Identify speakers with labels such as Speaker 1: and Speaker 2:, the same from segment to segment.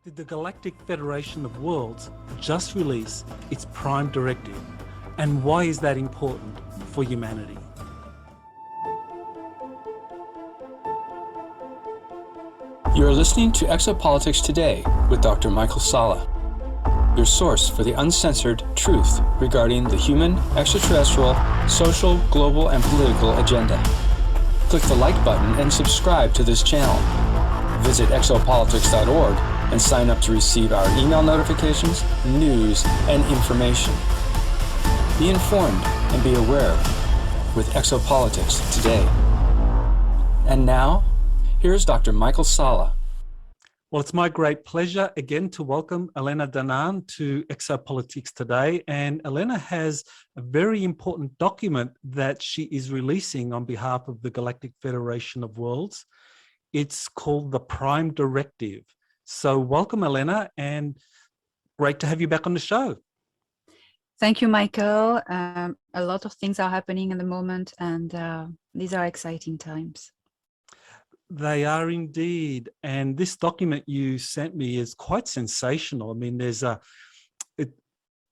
Speaker 1: Did the Galactic Federation of Worlds just release its Prime Directive? And why is that important for humanity?
Speaker 2: You are listening to Exopolitics Today with Dr. Michael Salla, your source for the uncensored truth regarding the human, extraterrestrial, social, global, and political agenda. Click the like button and subscribe to this channel. Visit exopolitics.org and sign up to receive our email notifications, news, and information. Be informed and be aware with Exopolitics Today. And now, here's Dr. Michael Salla.
Speaker 1: Well, it's my great pleasure again to welcome Elena Danaan to Exopolitics Today. And Elena has a very important document that she is releasing on behalf of the Galactic Federation of Worlds. It's called the Prime Directive. So welcome, Elena, and great to have you back on the show.
Speaker 3: Thank you, Michael. A lot of things are happening at the moment, and these are exciting times.
Speaker 1: They are indeed. And this document you sent me is quite sensational. I mean, it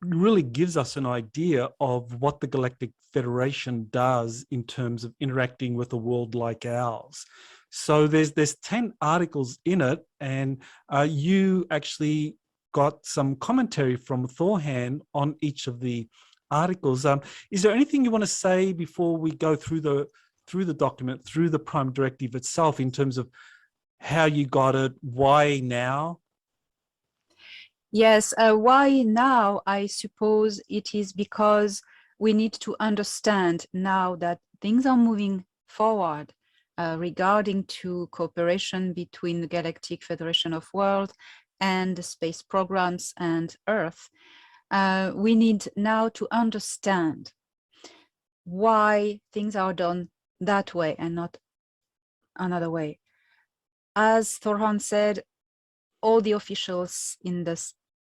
Speaker 1: really gives us an idea of what the Galactic Federation does in terms of interacting with a world like ours. So there's 10 articles in it, and you actually got some commentary from Thorhan on each of the articles. Is there anything you want to say before we go through the document, through the Prime Directive itself, in terms of how you got it, why now?
Speaker 3: Yes, why now? I suppose it is because we need to understand now that things are moving forward regarding to cooperation between the Galactic Federation of Worlds and the space programs and Earth. We need now to understand why things are done that way and not another way. As Thorhan said, all the officials in the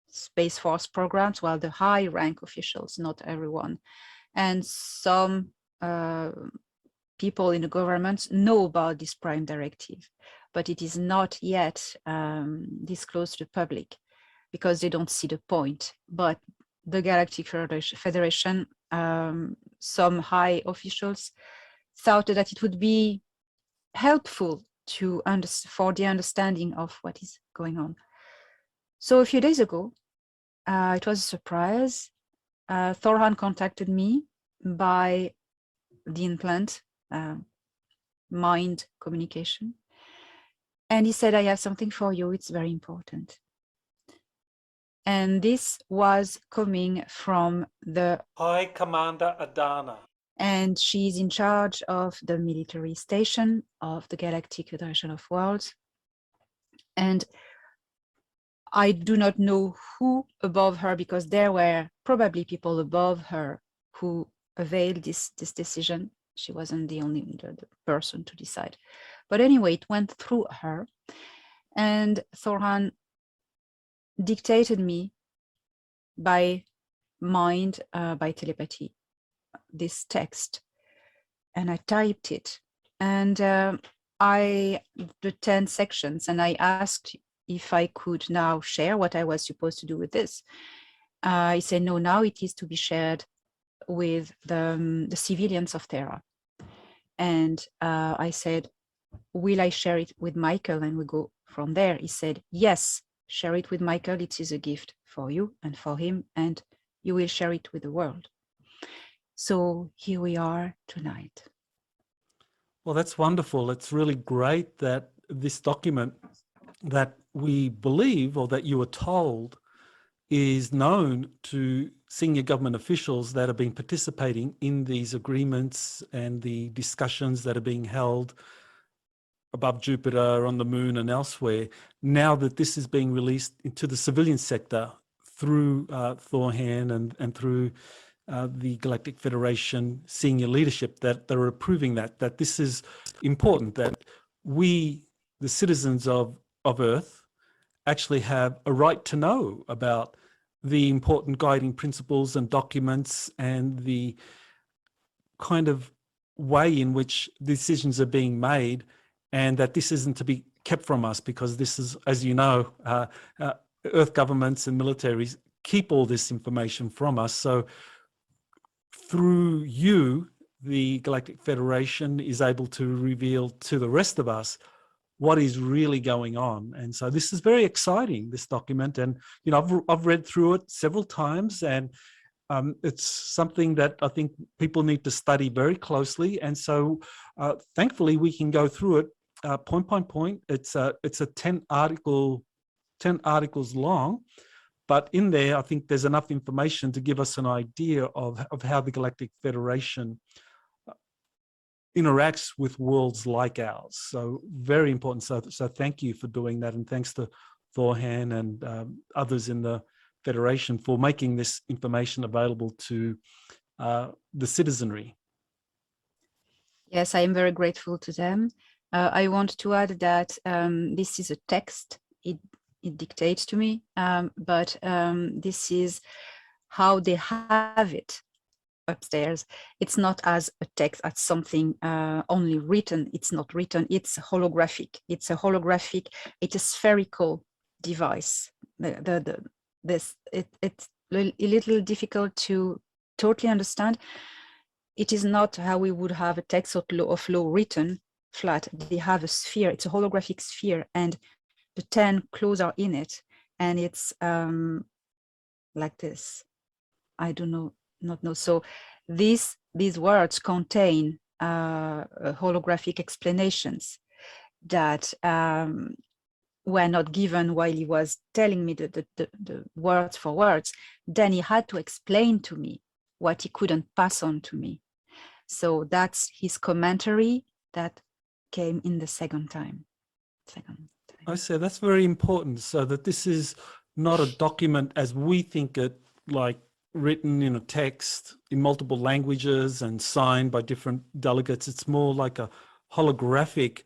Speaker 3: Space Force programs, well, the high rank officials, not everyone, and some people in the government know about this Prime Directive, but it is not yet disclosed to the public because they don't see the point. But the Galactic Federation, some high officials thought that it would be helpful for the understanding of what is going on. So a few days ago, it was a surprise. Thorhan contacted me by the implant, mind communication. And he said, I have something for you. It's very important. And this was coming from the
Speaker 1: High Commander Adana.
Speaker 3: And she's in charge of the military station of the Galactic Federation of Worlds. And I do not know who above her, because there were probably people above her who availed this decision. She wasn't the only the person to decide. But anyway, it went through her. And Thorhan dictated me by mind, by telepathy, this text, and I typed it, and the 10 sections, and I asked if I could now share what I was supposed to do with this. He said, no, now it is to be shared with the civilians of Terra. And I said, will I share it with Michael? And we go from there. He said, yes, share it with Michael. It is a gift for you and for him, and you will share it with the world. So here we are tonight.
Speaker 1: Well, that's wonderful. It's really great that this document that we believe, or that you were told, is known to senior government officials that have been participating in these agreements and the discussions that are being held above Jupiter, on the moon and elsewhere. Now that this is being released into the civilian sector through Thorhan and through the Galactic Federation senior leadership, that they're approving that this is important, that we, the citizens of Earth, actually have a right to know about the important guiding principles and documents and the kind of way in which decisions are being made, and that this isn't to be kept from us, because this is, as you know, Earth governments and militaries keep all this information from us. So through you, the Galactic Federation is able to reveal to the rest of us what is really going on. And so this is very exciting, this document. And, you know, I've read through it several times, and it's something that I think people need to study very closely. And so thankfully we can go through it point by point. It's a 10 articles long, but in there, I think there's enough information to give us an idea of how the Galactic Federation interacts with worlds like ours. So very important. So thank you for doing that. And thanks to Thorhan and others in the Federation for making this information available to the citizenry.
Speaker 3: Yes, I am very grateful to them. I want to add that this is a text. It dictates to me, but this is how they have it upstairs. It's not as a text, as something only written. It's not written. It's holographic. It's a holographic. It's a spherical device. It's a little difficult to totally understand. It is not how we would have a text of law written flat. They have a sphere. It's a holographic sphere, and the 10 claws are in it, and it's like this. I do not know. So these words contain holographic explanations that were not given while he was telling me the words for words. Then he had to explain to me what he couldn't pass on to me. So that's his commentary that came in the second time.
Speaker 1: I say that's very important, so that this is not a document as we think it, like written in a text in multiple languages and signed by different delegates. It's more like a holographic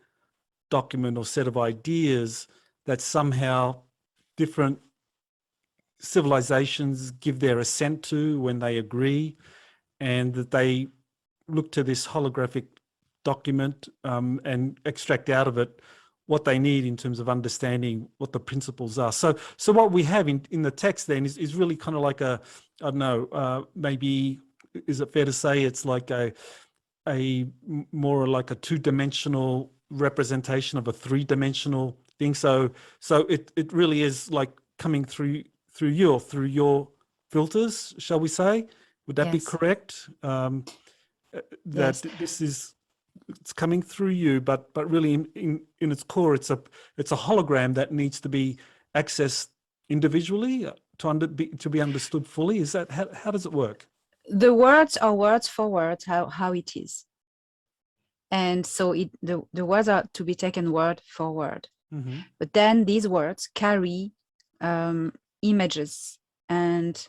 Speaker 1: document or set of ideas that somehow different civilizations give their assent to when they agree, and that they look to this holographic document and extract out of it what they need in terms of understanding what the principles are. So what we have in the text then is really kind of like a, I don't know, maybe, is it fair to say it's like a more like a two-dimensional representation of a three-dimensional thing. So it really is like coming through you, or through your filters, shall we say? Would that be correct? That this is, it's coming through you, but really in its core, it's a hologram that needs to be accessed individually to be understood fully. Is that how does it work?
Speaker 3: The words are words for words, how it is, and so the words are to be taken word for word. Mm-hmm. But then these words carry images and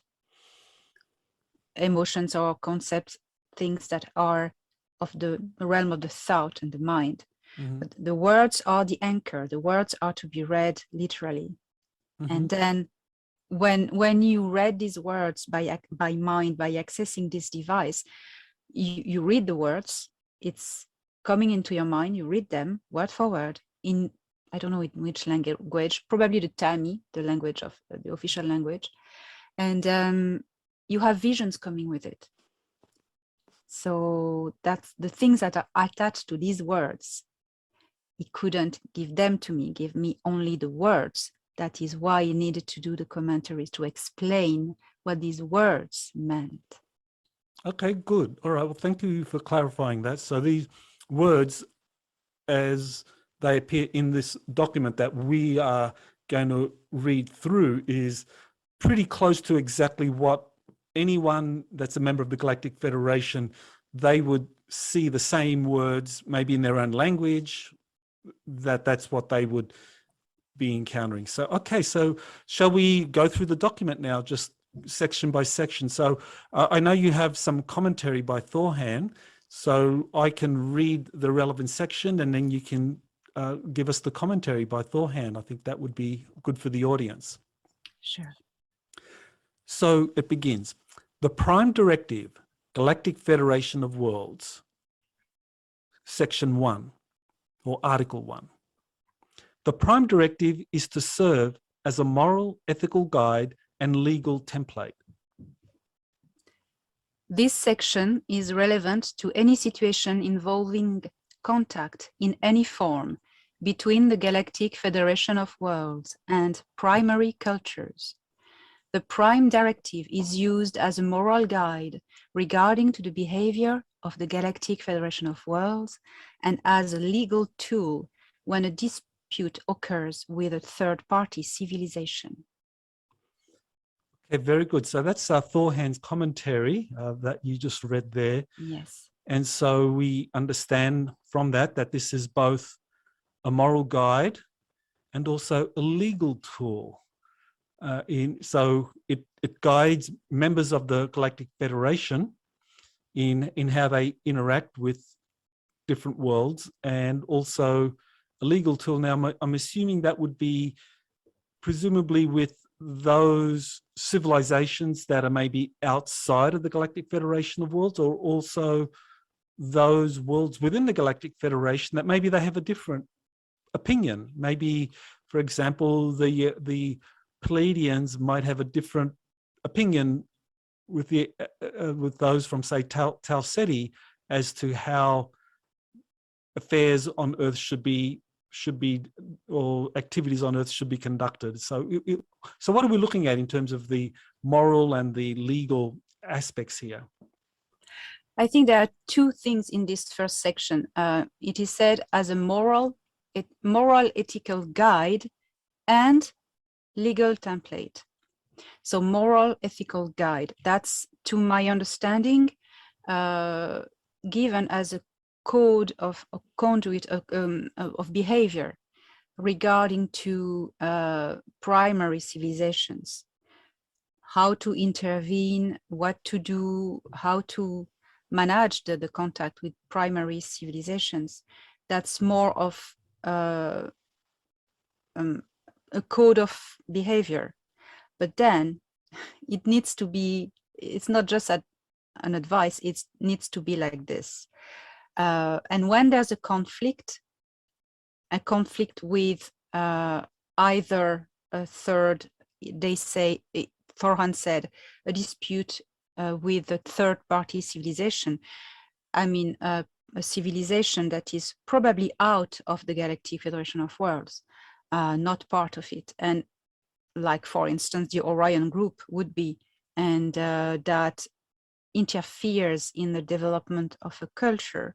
Speaker 3: emotions or concepts, things that are of the realm of the thought and the mind. Mm-hmm. But the words are the anchor. The words are to be read literally. Mm-hmm. And then when you read these words by mind, by accessing this device, you read the words, it's coming into your mind, you read them word for word in, I don't know in which language, probably the Tami, the language of the official language. And you have visions coming with it. So that's the things that are attached to these words. He couldn't give them to me, give me only the words. That is why he needed to do the commentaries to explain what these words meant.
Speaker 1: Okay, good. All right. Well, thank you for clarifying that. So these words, as they appear in this document that we are going to read through, is pretty close to exactly what anyone that's a member of the Galactic Federation, they would see the same words, maybe in their own language, that's what they would be encountering. So, okay, so shall we go through the document now, just section by section? So I know you have some commentary by Thorhan, so I can read the relevant section and then you can give us the commentary by Thorhan. I think that would be good for the audience.
Speaker 3: Sure.
Speaker 1: So it begins. The Prime Directive, Galactic Federation of Worlds, Section 1, or Article 1. The prime directive is to serve as a moral, ethical guide and legal template.
Speaker 3: This section is relevant to any situation involving contact in any form between the Galactic Federation of Worlds and primary cultures. The prime directive is used as a moral guide regarding to the behavior of the Galactic Federation of Worlds and as a legal tool when a dispute occurs with a third-party civilization.
Speaker 1: Okay, very good. So that's Thorhand's commentary that you just read there.
Speaker 3: Yes.
Speaker 1: And so we understand from that that this is both a moral guide and also a legal tool. So it guides members of the Galactic Federation in how they interact with different worlds, and also a legal tool. Now, I'm assuming that would be presumably with those civilizations that are maybe outside of the Galactic Federation of Worlds, or also those worlds within the Galactic Federation that maybe they have a different opinion. Maybe, for example, the Pleiadians might have a different opinion with those from, say, Tau Ceti as to how affairs on Earth should be, or activities on Earth should be conducted. So, so what are we looking at in terms of the moral and the legal aspects here?
Speaker 3: I think there are two things in this first section. It is said as a moral ethical guide and legal template. So moral ethical guide, that's, to my understanding, given as a code of a conduit of behavior regarding to primary civilizations, how to intervene, what to do, how to manage the contact with primary civilizations. That's more of a code of behavior. But then it needs to be, it's not just an advice, it needs to be like this. And when there's a conflict with either a third, they say, Thorhand said, a dispute with a third-party civilization. I mean, a civilization that is probably out of the Galactic Federation of Worlds, not part of it. And like, for instance, the Orion group would be, and that interferes in the development of a culture,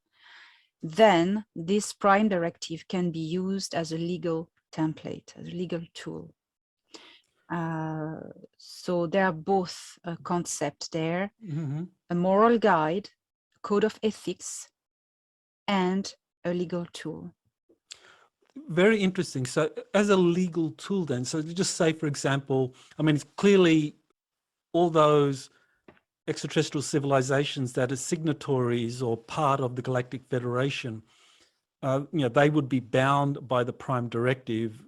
Speaker 3: then this prime directive can be used as a legal template, as a legal tool. So there are both concepts there, a moral guide, a code of ethics, and a legal tool.
Speaker 1: Very interesting. So as a legal tool then, so to just say, for example, I mean, it's clearly all those extraterrestrial civilizations that are signatories or part of the Galactic Federation, you know, they would be bound by the prime directive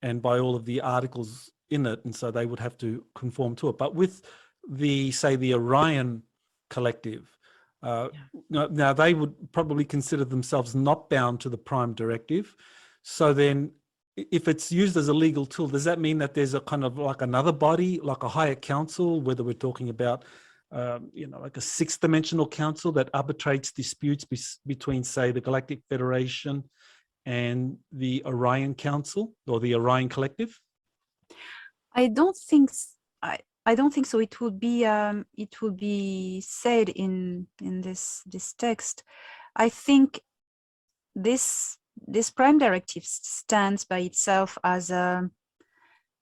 Speaker 1: and by all of the articles in it, and so they would have to conform to it. But with the, say, the Orion collective, now they would probably consider themselves not bound to the prime directive. So then if it's used as a legal tool, does that mean that there's a kind of like another body, like a higher council, whether we're talking about, you know, like a sixth dimensional council that arbitrates disputes between, say, the Galactic Federation and the Orion Council or the Orion Collective?
Speaker 3: I don't think so. It would be said in this text. I think this prime directive stands by itself as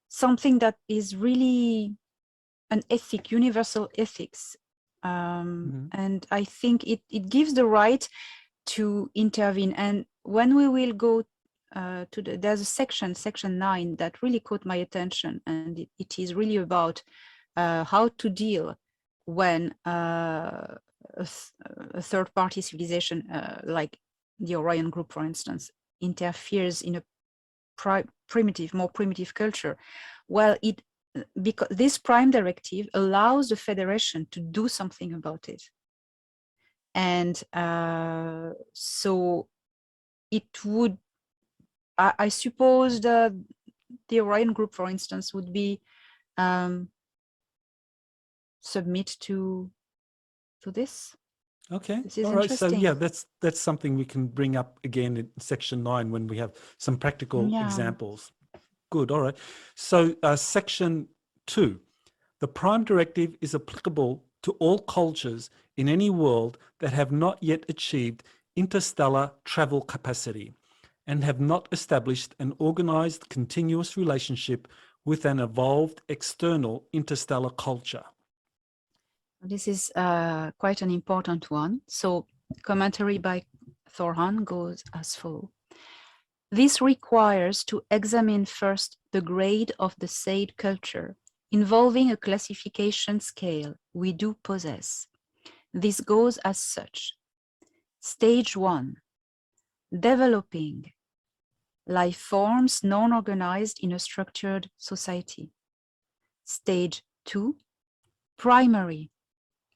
Speaker 3: something that is really an ethic, universal ethics, and I think it gives the right to intervene. And when we will go to there's a section 9 that really caught my attention, and it is really about how to deal when a third-party civilization like the Orion group, for instance, interferes in a more primitive culture. Well, because this prime directive allows the Federation to do something about it. And so it would I suppose the Orion group, for instance, would be submit to this.
Speaker 1: Okay,
Speaker 3: This is
Speaker 1: all right. So
Speaker 3: interesting.
Speaker 1: yeah, that's something we can bring up again in section 9 when we have some practical
Speaker 3: Yeah.
Speaker 1: examples. Good, all right. So section 2, the prime directive is applicable to all cultures in any world that have not yet achieved interstellar travel capacity and have not established an organized continuous relationship with an evolved external interstellar culture.
Speaker 3: This is quite an important one. So commentary by Thorhan goes as follows. This requires to examine first the grade of the said culture, involving a classification scale we do possess. This goes as such. Stage 1, developing life forms non-organized in a structured society. Stage 2, primary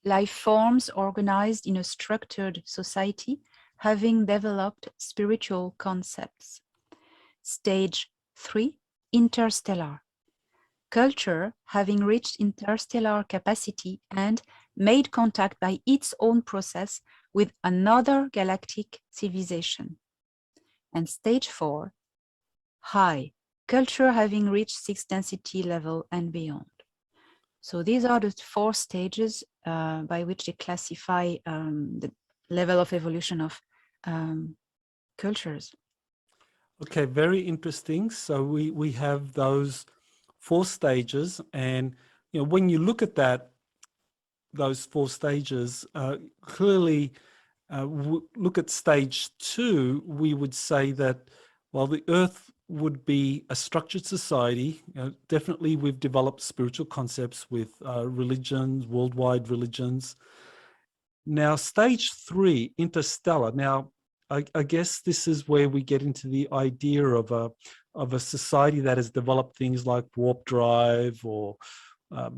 Speaker 3: life forms organized in a structured society, having developed spiritual concepts. Stage 3, interstellar. Culture having reached interstellar capacity and made contact by its own process with another galactic civilization. And stage 4, high. Culture having reached 6th density level and beyond. So these are the 4 stages by which they classify the level of evolution of cultures.
Speaker 1: Okay, very interesting. So we have those 4 stages, and you know, when you look at those 4 stages, clearly look at stage 2, we would say that while the Earth would be a structured society, definitely we've developed spiritual concepts with religions, worldwide religions. Now, stage 3, interstellar. Now, I guess this is where we get into the idea of a society that has developed things like warp drive or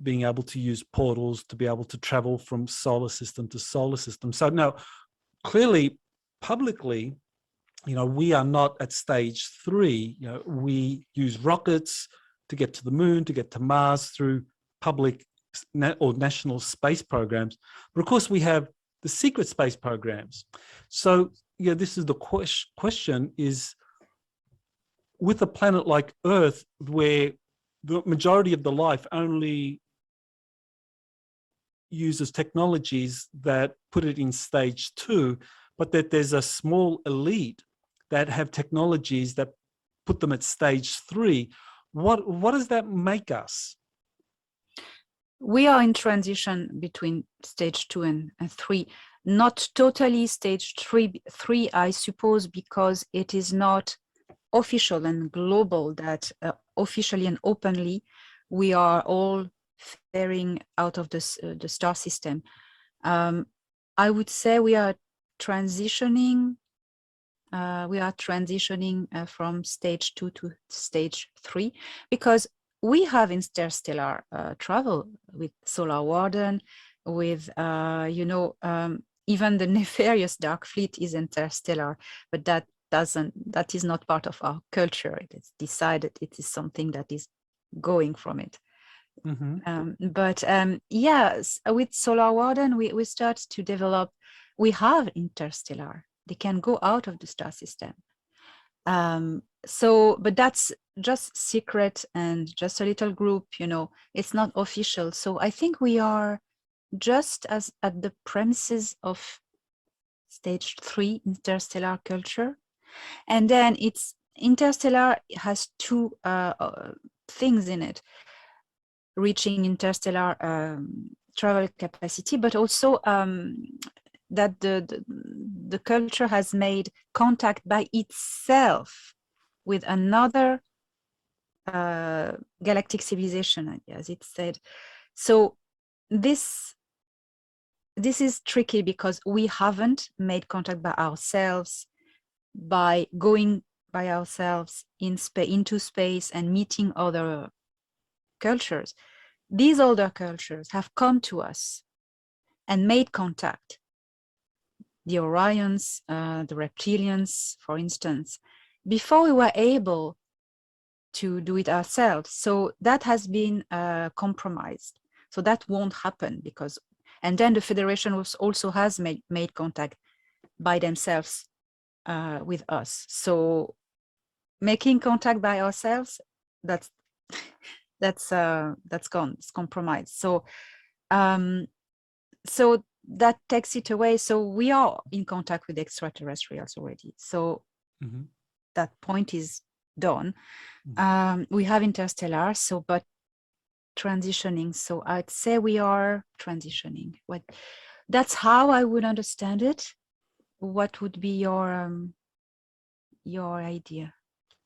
Speaker 1: being able to use portals to be able to travel from solar system to solar system. So now, clearly, publicly, we are not at stage 3. We use rockets to get to the moon, to get to Mars through public or national space programs. But of course, we have the secret space programs. So, this is the question is, with a planet like Earth, where the majority of the life only uses technologies that put it in stage 2, but that there's a small elite that have technologies that put them at stage 3. What does that make us?
Speaker 3: We are in transition between stage 2 and 3. Not totally stage 3, I suppose, because it is not official and global that officially and openly we are all faring out of the star system. I would say we are transitioning. From stage 2 to stage 3 because we have interstellar travel with Solar Warden, with even the nefarious Dark Fleet is interstellar, but that is not part of our culture. It is decided, it is something that is going from it.
Speaker 1: Mm-hmm.
Speaker 3: Yes, with Solar Warden we start to develop. We have interstellar. They can go out of the star system. But that's just secret and just a little group, it's not official. So I think we are just as at the premises of stage 3 interstellar culture. And then it's interstellar has 2 things in it: reaching interstellar travel capacity, but also that the culture has made contact by itself with another galactic civilization, as it said. So this is tricky because we haven't made contact by ourselves, by going by ourselves into space and meeting other cultures. These older cultures have come to us and made contact. The Orions, the reptilians, for instance, before we were able to do it ourselves. So that has been compromised. So that won't happen because, and then the Federation also has made contact by themselves with us. So making contact by ourselves, that's gone, it's compromised. So so that takes it away. So we are in contact with extraterrestrials already. So that point is done. We have interstellar, so but transitioning. So I'd say we are transitioning. That's how I would understand it. What would be your idea?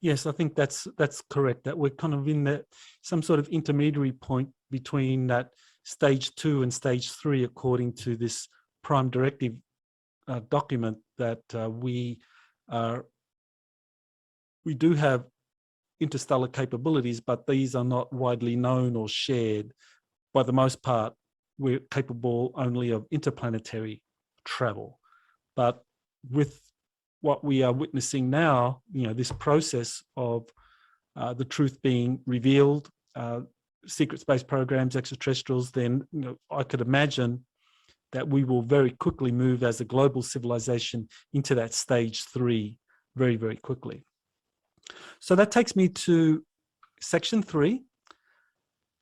Speaker 1: Yes, I think that's correct. That we're kind of in that some sort of intermediary point between that stage 2 and stage 3, according to this PRIMA directive document, that we do have interstellar capabilities, but these are not widely known or shared. By the most part, we're capable only of interplanetary travel. But with what we are witnessing now, this process of the truth being revealed, secret space programs, extraterrestrials, then I could imagine that we will very quickly move as a global civilization into that stage 3 very, very quickly. So that takes me to section 3.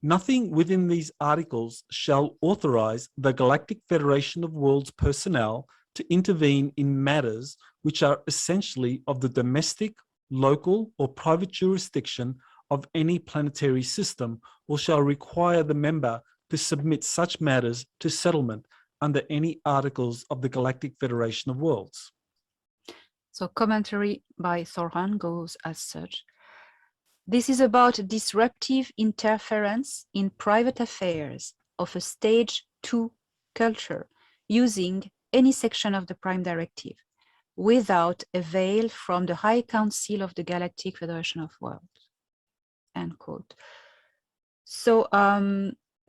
Speaker 1: Nothing within these articles shall authorize the Galactic Federation of Worlds personnel to intervene in matters which are essentially of the domestic, local, or private jurisdiction of any planetary system, or shall require the member to submit such matters to settlement under any articles of the Galactic Federation of Worlds.
Speaker 3: So commentary by Thorhan goes as such. This is about disruptive interference in private affairs of a stage 2 culture using any section of the PRIMA directive without avail from the High Council of the Galactic Federation of Worlds. End quote. So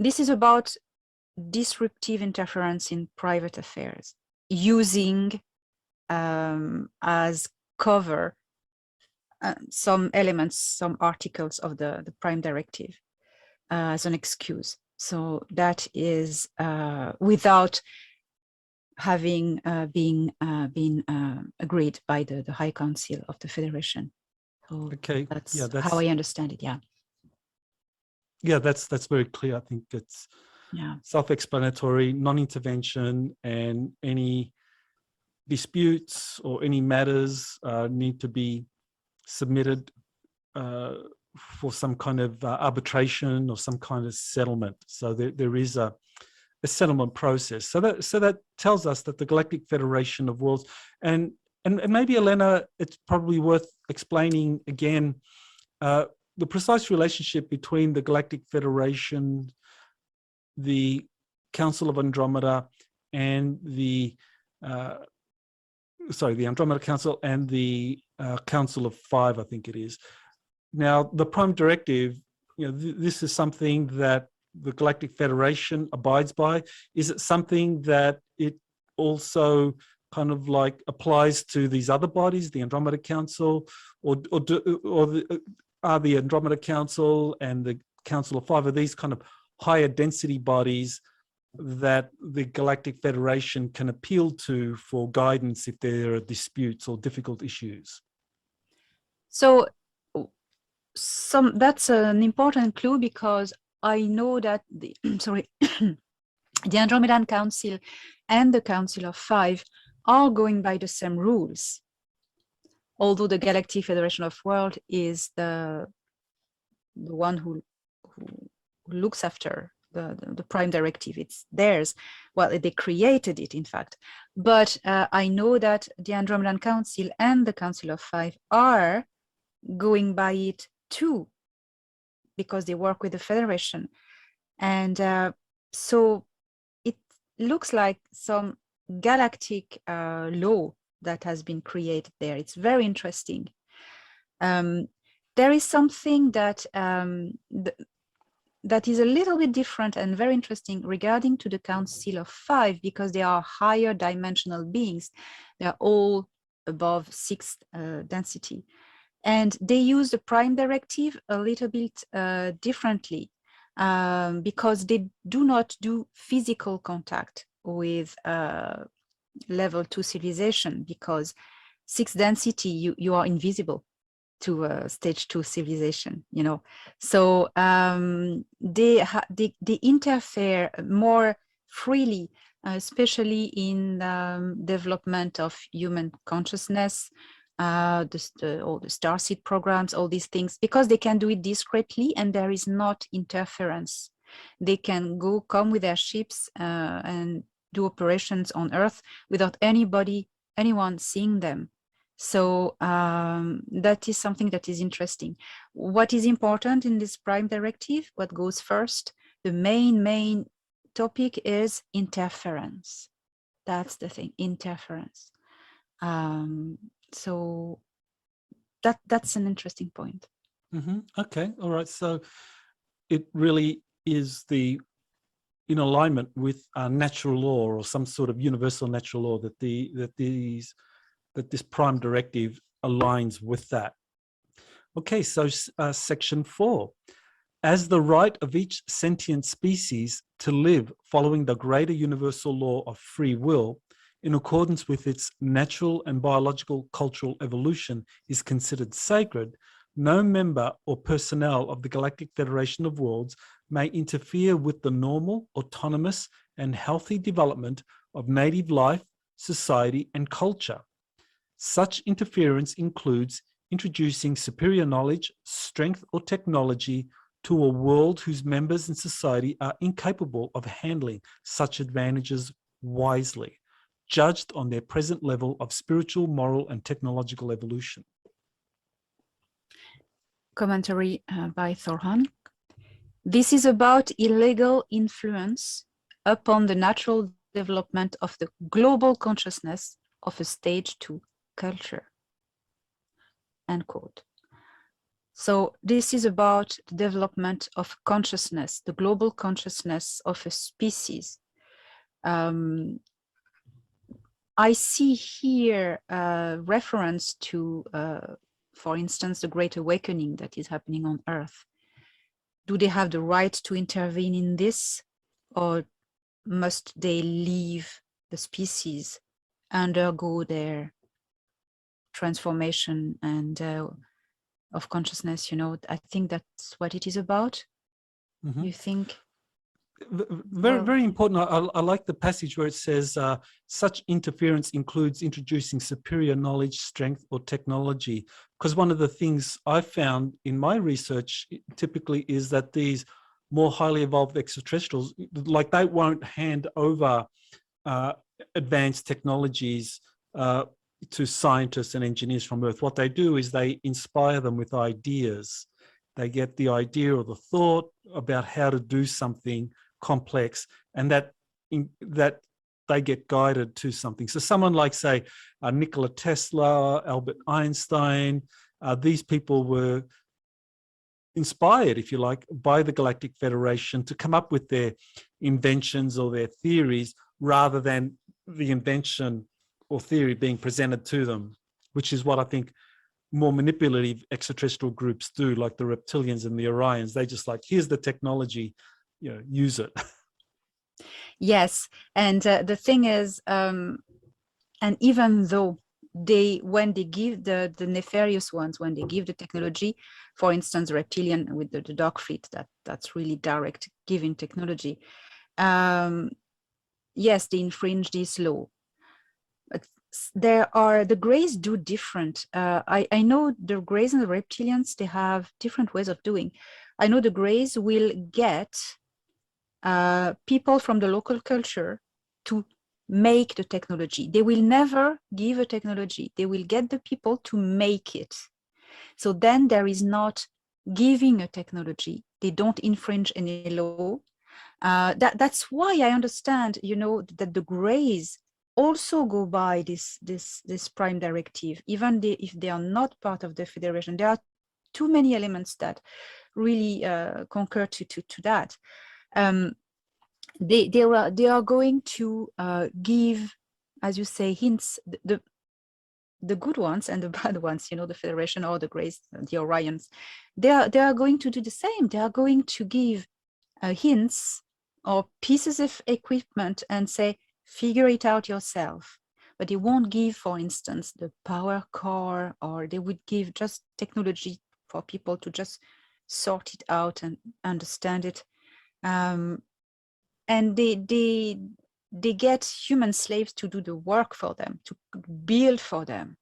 Speaker 3: this is about disruptive interference in private affairs using as cover some elements, some articles of the PRIMA directive as an excuse. So that is without having been agreed by the High Council of the Federation. So
Speaker 1: okay,
Speaker 3: that's
Speaker 1: that's
Speaker 3: how I understand it.
Speaker 1: Yeah, that's very clear. I think it's self-explanatory, non-intervention, and any disputes or any matters need to be submitted for some kind of arbitration or some kind of settlement. So there is a settlement process. So that tells us that the Galactic Federation of Worlds, and maybe Elena, it's probably worth explaining again the precise relationship between the Galactic Federation, the Council of Andromeda, and the Andromeda Council and the Council of 5, I think it is. Now, the PRIMA directive, this is something that the Galactic Federation abides by. Is it something that it also kind of like applies to these other bodies, the Andromeda Council, are the Andromeda Council and the Council of 5, are these kind of higher density bodies that the Galactic Federation can appeal to for guidance if there are disputes or difficult issues?
Speaker 3: So that's an important clue, because I know that the the Andromedan Council and the Council of 5 are going by the same rules, although the Galactic Federation of Worlds is the one who looks after the PRIMA directive. It's theirs. Well, they created it, in fact. But I know that the Andromedan Council and the Council of 5 are going by it too, because they work with the Federation. And so it looks like some galactic law that has been created there. It's very interesting. There is something that that is a little bit different and very interesting regarding to the Council of 5, because they are higher dimensional beings. They are all above 6th density. And they use the PRIMA directive a little bit differently, because they do not do physical contact with level 2 civilization, because 6 density, you are invisible to stage 2 civilization, you know. So they interfere more freely, especially in development of human consciousness, all the starseed programs, all these things, because they can do it discreetly and there is not interference. They can come with their ships and do operations on Earth without anyone seeing them. So that is something that is interesting. What is important in this PRIMA directive, what goes first, the main topic is interference. That's the thing, interference. So that's an interesting point.
Speaker 1: Okay, all right. So it really is in alignment with natural law, or some sort of universal natural law, that this PRIMA directive aligns with that. Okay, so section 4. As the right of each sentient species to live following the greater universal law of free will, in accordance with its natural and biological cultural evolution, is considered sacred, no member or personnel of the Galactic Federation of Worlds may interfere with the normal, autonomous, and healthy development of native life, society, and culture. Such interference includes introducing superior knowledge, strength, or technology to a world whose members and society are incapable of handling such advantages wisely, judged on their present level of spiritual, moral, and technological evolution.
Speaker 3: Commentary by Thorhan. This is about illegal influence upon the natural development of the global consciousness of a stage 2 culture. End quote. So this is about the development of consciousness, the global consciousness of a species. I see here a reference to, for instance, the Great Awakening that is happening on Earth. Do they have the right to intervene in this, or must they leave the species, undergo their transformation and of consciousness? You know, I think that's what it is about. You think?
Speaker 1: Very important. I like the passage where it says such interference includes introducing superior knowledge, strength, or technology. Because one of the things I found in my research typically is that these more highly evolved extraterrestrials, like, they won't hand over advanced technologies to scientists and engineers from Earth. What they do is they inspire them with ideas. They get the idea or the thought about how to do something complex, and that they get guided to something. So someone like, say, Nikola Tesla, Albert Einstein, these people were inspired, if you like, by the Galactic Federation to come up with their inventions or their theories, rather than the invention or theory being presented to them, which is what I think more manipulative extraterrestrial groups do, like the reptilians and the Orions. They just like, here's the technology, you know, use it.
Speaker 3: Yes, and the thing is, and even though when they give the nefarious ones, when they give the technology, for instance, reptilian with the dark fleet, that's really direct giving technology. Yes, they infringe this law. But the Greys do different. I know the Greys and the reptilians, they have different ways of doing. I know the Greys will get people from the local culture to make the technology. They will never give a technology. They will get the people to make it. So then there is not giving a technology. They don't infringe any law. That's why I understand, you know, that the Greys also go by this PRIMA directive, even if they are not part of the Federation. There are too many elements that really concur to that. They are going to give, as you say, hints. the good ones and the bad ones, you know, the Federation or the Greys, the Orions, they are going to do the same. They are going to give hints or pieces of equipment and say, figure it out yourself. But they won't give, for instance, the power core, or they would give just technology for people to just sort it out and understand it. And they get human slaves to do the work for them, to build for them.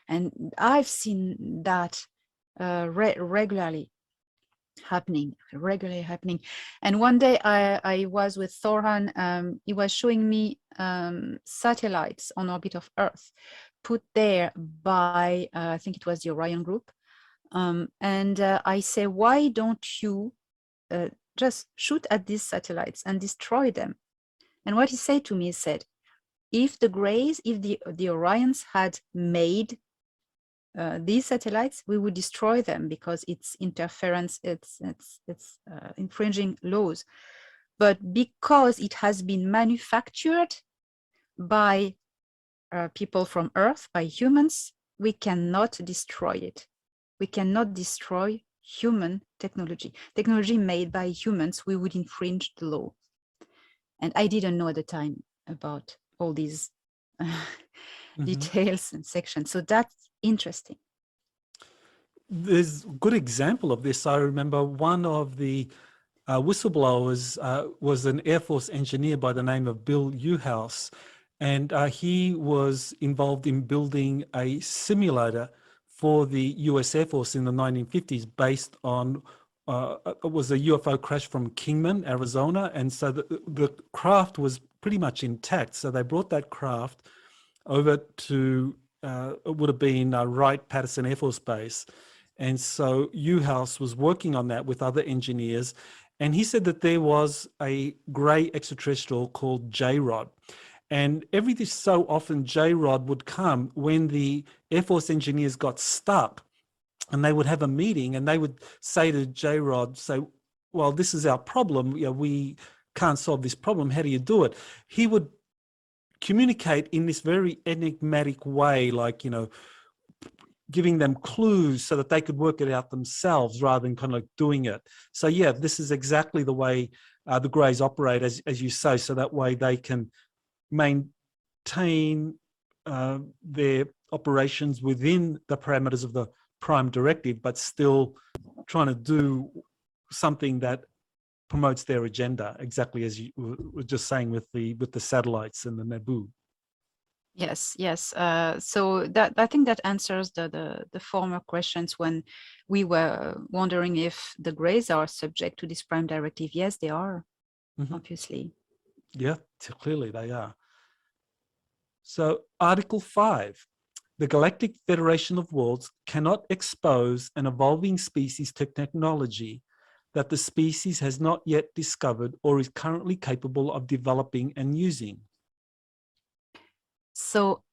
Speaker 3: And I've seen that regularly happening. And one day I was with Thorhan. He was showing me satellites on orbit of Earth, put there by, I think it was the Orion group. And I say, why don't you just shoot at these satellites and destroy them? And what he said to me, he said, if the Greys, if the Orions had made these satellites, we would destroy them because it's interference, it's infringing laws. But because it has been manufactured by people from Earth, by humans, we cannot destroy it. We cannot destroy human technology made by humans. We would infringe the law. And I didn't know at the time about all these details and sections. So that's interesting.
Speaker 1: There's a good example of this. I remember one of the whistleblowers was an Air Force engineer by the name of Bill Newhouse, and he was involved in building a simulator for the US Air Force in the 1950s based on it was a UFO crash from Kingman, Arizona, and so the craft was pretty much intact. So they brought that craft over to it would have been Wright-Patterson Air Force Base, and so Newhouse was working on that with other engineers, and he said that there was a grey extraterrestrial called J-Rod. And every so often, J-Rod would come when the Air Force engineers got stuck, and they would have a meeting, and they would say to J-Rod, say, well, this is our problem. You know, we can't solve this problem. How do you do it? He would communicate in this very enigmatic way, like, you know, giving them clues so that they could work it out themselves rather than kind of like doing it. So yeah, this is exactly the way the Greys operate, as you say, so that way they can maintain their operations within the parameters of the PRIMA directive, but still trying to do something that promotes their agenda, exactly as you were just saying with the satellites and the Naboo.
Speaker 3: Yes, yes. So that, I think that answers the former questions when we were wondering if the Greys are subject to this PRIMA directive. Yes, they are, obviously.
Speaker 1: Yeah, clearly they are. So Article 5, the Galactic Federation of Worlds cannot expose an evolving species to technology that the species has not yet discovered or is currently capable of developing and using.
Speaker 3: So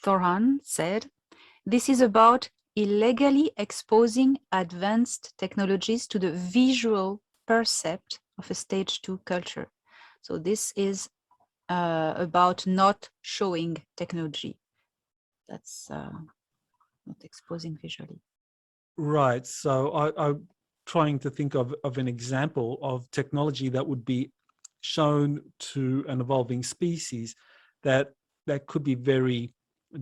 Speaker 3: Thorhan said, this is about illegally exposing advanced technologies to the visual percept of a stage 2 culture. So this is about not showing technology. That's not exposing visually.
Speaker 1: Right. So I'm trying to think of an example of technology that would be shown to an evolving species that could be very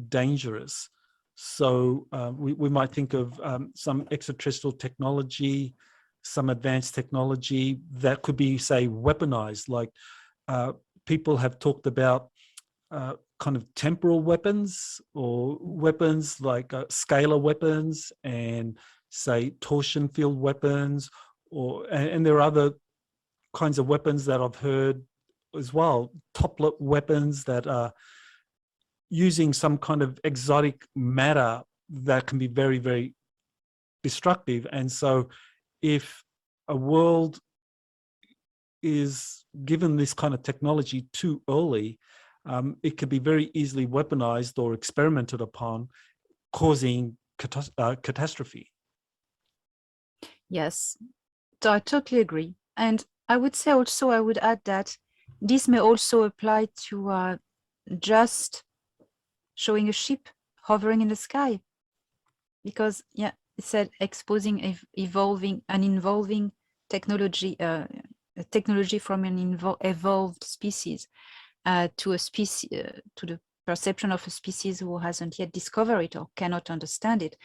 Speaker 1: dangerous. So we might think of some extraterrestrial technology, some advanced technology that could be, say, weaponized. Like people have talked about kind of temporal weapons, or weapons like scalar weapons and, say, torsion field weapons, and there are other kinds of weapons that I've heard as well, toplet weapons that are using some kind of exotic matter that can be very, very destructive. And so if a world is given this kind of technology too early, it could be very easily weaponized or experimented upon, causing catastrophe.
Speaker 3: Yes, so I totally agree. And I would say also, I would add that this may also apply to just showing a ship hovering in the sky, because yeah, it said exposing involving technology, technology from an evolved species to a species, to the perception of a species who hasn't yet discovered it or cannot understand it.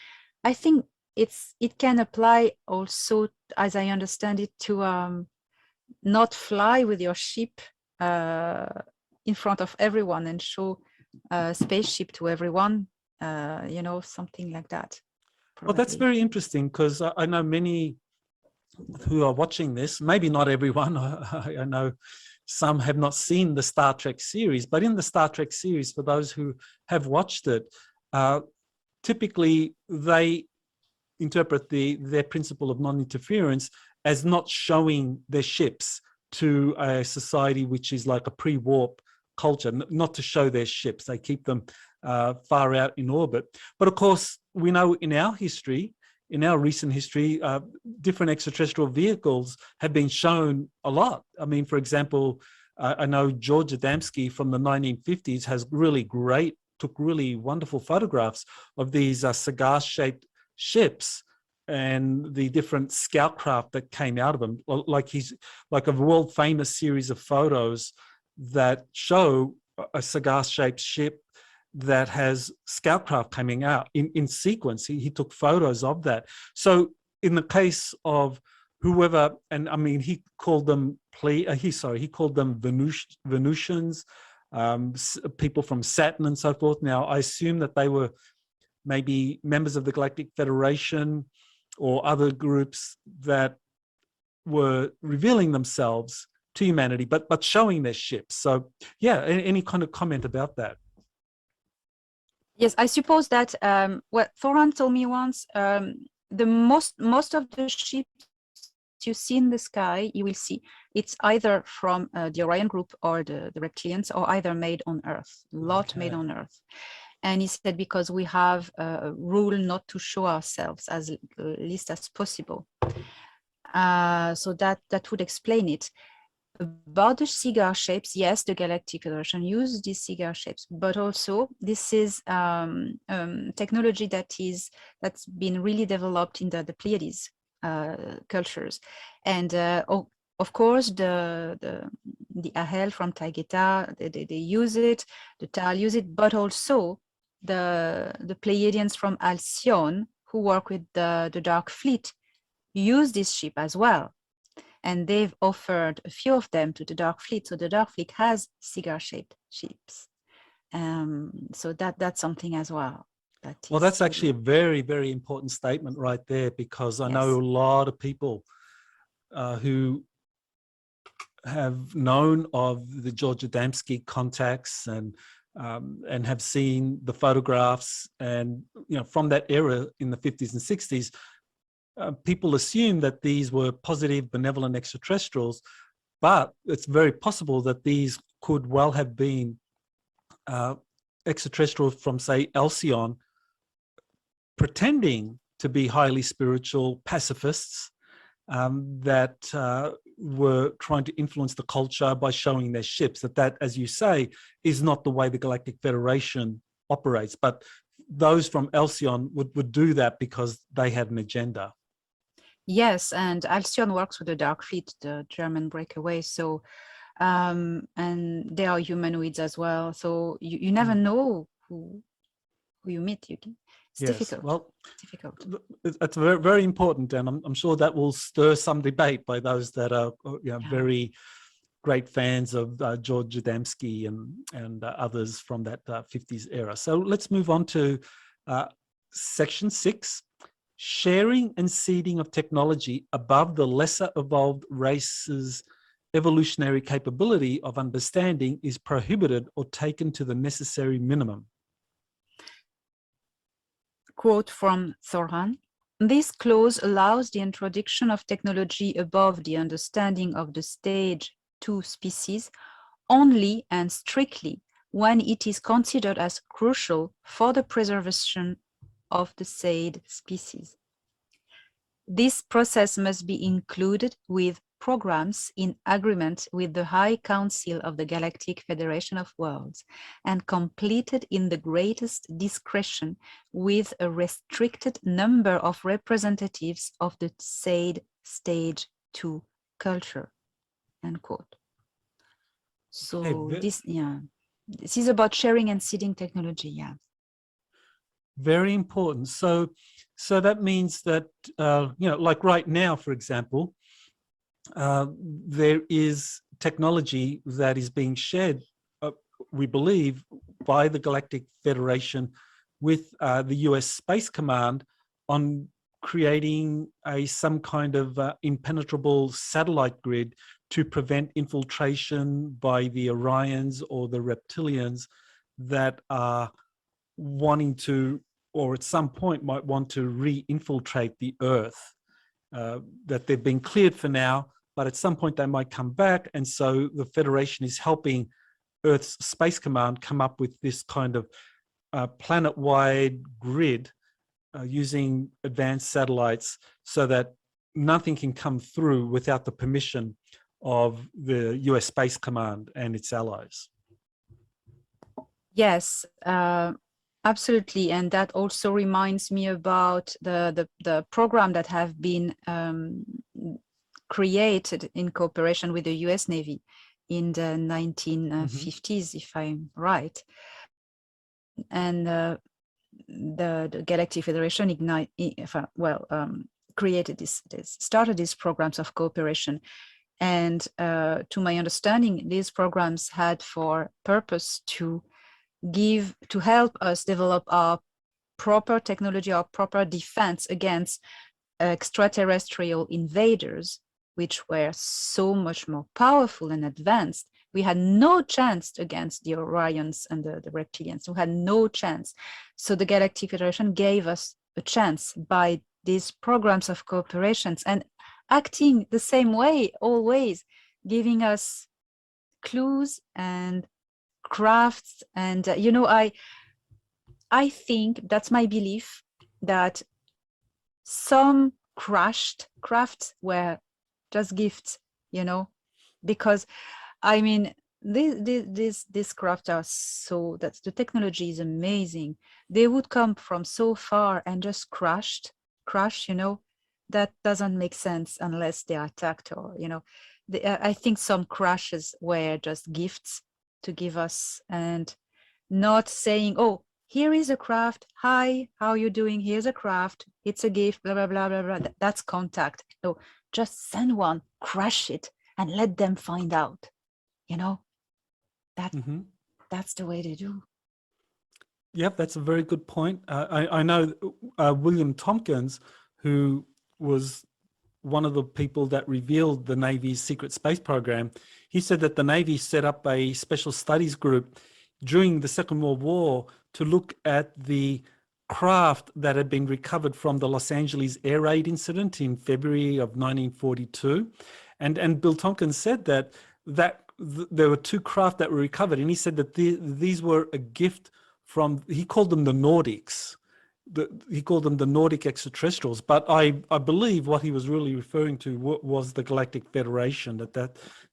Speaker 3: I think it can apply also, as I understand it, to not fly with your ship in front of everyone and show a spaceship to everyone, you know, something like that.
Speaker 1: Well, that's
Speaker 3: Probably.
Speaker 1: very interesting, because I know many who are watching this, maybe not everyone, I know some have not seen the Star Trek series, but in the Star Trek series, for those who have watched it, typically they interpret their principle of non-interference as not showing their ships to a society which is like a pre-warp culture, not to show their ships. They keep them far out in orbit. But of course, we know in our history, in our recent history, different extraterrestrial vehicles have been shown a lot. I mean, for example, I know George Adamski from the 1950s has took really wonderful photographs of these cigar-shaped ships and the different scout craft that came out of them. Like a world famous series of photos that show a cigar-shaped ship that has scout craft coming out in sequence. He took photos of that. So in the case of whoever, and I mean, he called them Venusians, people from Saturn and so forth. Now, I assume that they were maybe members of the Galactic Federation or other groups that were revealing themselves to humanity, but showing their ships. So yeah, any kind of comment about that?
Speaker 3: Yes, I suppose that what Thoran told me once, the most of the ships you see in the sky, you will see it's either from the Orion group or the reptilians, or either made on Earth, made on Earth. And he said, because we have a rule not to show ourselves as least as possible. So that would explain it. About the cigar shapes, yes, the Galactic Federation used these cigar shapes, but also this is technology that's been really developed in the Pleiades cultures, and of course the Ahel from Taygeta, they use it, the Tal use it, but also the Pleiadians from Alcyon, who work with the Dark Fleet, use this ship as well. And they've offered a few of them to the Dark Fleet. So the Dark Fleet has cigar-shaped ships. So that's something as well.
Speaker 1: Well, that's actually a very, very important statement right there, because I know a lot of people who have known of the George Adamski contacts and have seen the photographs, and from that era in the 50s and 60s. People assume that these were positive, benevolent extraterrestrials, but it's very possible that these could well have been extraterrestrials from, say, Alcyon, pretending to be highly spiritual pacifists that were trying to influence the culture by showing their ships. That, as you say, is not the way the Galactic Federation operates. But those from Alcyon would do that because they had an agenda.
Speaker 3: Yes, and Alcyon works with the Dark Fleet, the German breakaway. So, and they are humanoids as well. So you never know who you meet. It's difficult.
Speaker 1: Well,
Speaker 3: difficult.
Speaker 1: It's very, very important, and I'm sure that will stir some debate by those that are very great fans of George Adamski and others from that 50s era. So let's move on to section 6. Sharing and seeding of technology above the lesser evolved race's evolutionary capability of understanding is prohibited or taken to the necessary minimum.
Speaker 3: Quote from Thoran: "This clause allows the introduction of technology above the understanding of the stage 2 species only and strictly when it is considered as crucial for the preservation of the said species. This process must be included with programs in agreement with the High Council of the Galactic Federation of Worlds and completed in the greatest discretion with a restricted number of representatives of the said stage 2 culture, end quote. So this is about sharing and seeding technology. Yeah.
Speaker 1: Very important. So that means that, like right now, for example, there is technology that is being shared, we believe, by the Galactic Federation with the US Space Command on creating some kind of impenetrable satellite grid to prevent infiltration by the Orions or the reptilians that are wanting to, or at some point might want to re-infiltrate the Earth. That they've been cleared for now, but at some point they might come back. And so the Federation is helping Earth's Space Command come up with this kind of planet-wide grid using advanced satellites so that nothing can come through without the permission of the US Space Command and its allies.
Speaker 3: Yes, absolutely. And that also reminds me about the program that have been created in cooperation with the US Navy in the 1950s, if I'm right. And the Galactic Federation started these programs of cooperation. And to my understanding, these programs had for purpose to help us develop our proper technology, our proper defense against extraterrestrial invaders, which were so much more powerful and advanced. We had no chance against the Orions and the reptilians. We had no chance. So the Galactic Federation gave us a chance by these programs of cooperations and acting the same way, always giving us clues and crafts. And, I think that's my belief that some crafts were just gifts, because I mean, these crafts are so, that the technology is amazing. They would come from so far and just crash, that doesn't make sense unless they are attacked or, I think some crashes were just gifts to give us and not saying, oh, here is a craft. Hi, how are you doing? Here's a craft. It's a gift, blah, blah, blah, blah, blah. That's contact. No, just send one, crash it, and let them find out. That's the way they do.
Speaker 1: Yep, that's a very good point. I know William Tompkins, who was one of the people that revealed the Navy's secret space program, he said that the Navy set up a special studies group during the Second World War to look at the craft that had been recovered from the Los Angeles air raid incident in February of 1942. And Bill Tompkins said that there were two craft that were recovered, and he said that these were a gift from, he called them the Nordics. He called them the Nordic extraterrestrials, but I believe what he was really referring to was the Galactic Federation.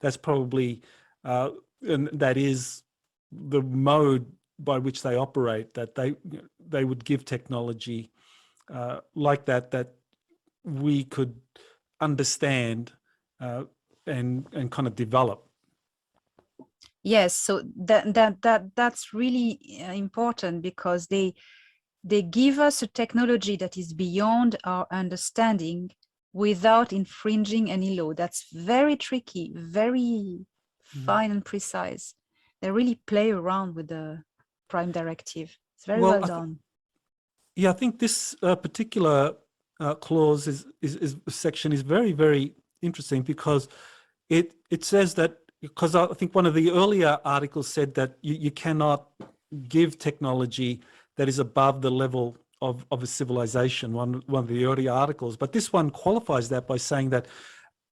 Speaker 1: That's probably and that is the mode by which they operate. That they would give technology like that we could understand and kind of develop.
Speaker 3: Yes, so that's really important because they give us a technology that is beyond our understanding without infringing any law. That's very tricky, very fine and precise. They really play around with the Prime Directive. It's very well done.
Speaker 1: I think this particular clause is section is very, very interesting because it says that, because I think one of the earlier articles said that you cannot give technology that is above the level of a civilization, one of the earlier articles. But this one qualifies that by saying that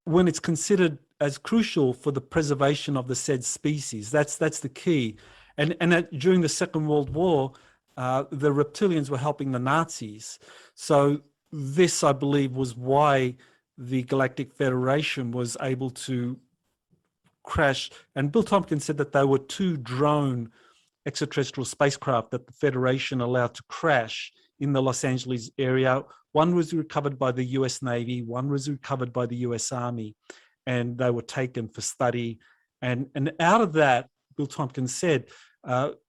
Speaker 1: when it's considered as crucial for the preservation of the said species, that's the key. And that during the Second World War, the reptilians were helping the Nazis. So this, I believe, was why the Galactic Federation was able to crash. And Bill Tompkins said that they were 2 drone extraterrestrial spacecraft that the Federation allowed to crash in the Los Angeles area. One was recovered by the US Navy, one was recovered by the US Army, and they were taken for study. And out of that, Bill Tompkins said,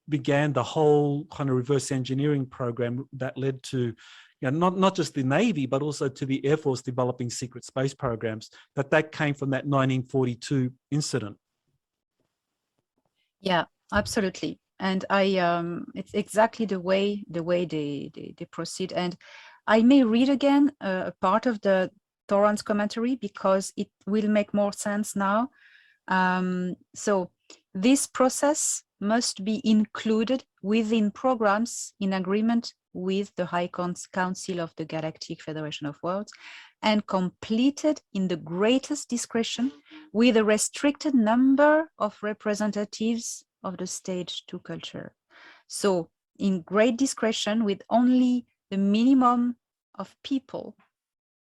Speaker 1: began the whole kind of reverse engineering program that led to, you know, not just the Navy, but also to the Air Force developing secret space programs, that came from that 1942 incident.
Speaker 3: Yeah, absolutely. And it's exactly the way they proceed. And I may read again a part of the Torrance commentary because it will make more sense now. So this process must be included within programs in agreement with the High Council of the Galactic Federation of Worlds and completed in the greatest discretion with a restricted number of representatives of the stage 2 culture. So in great discretion with only the minimum of people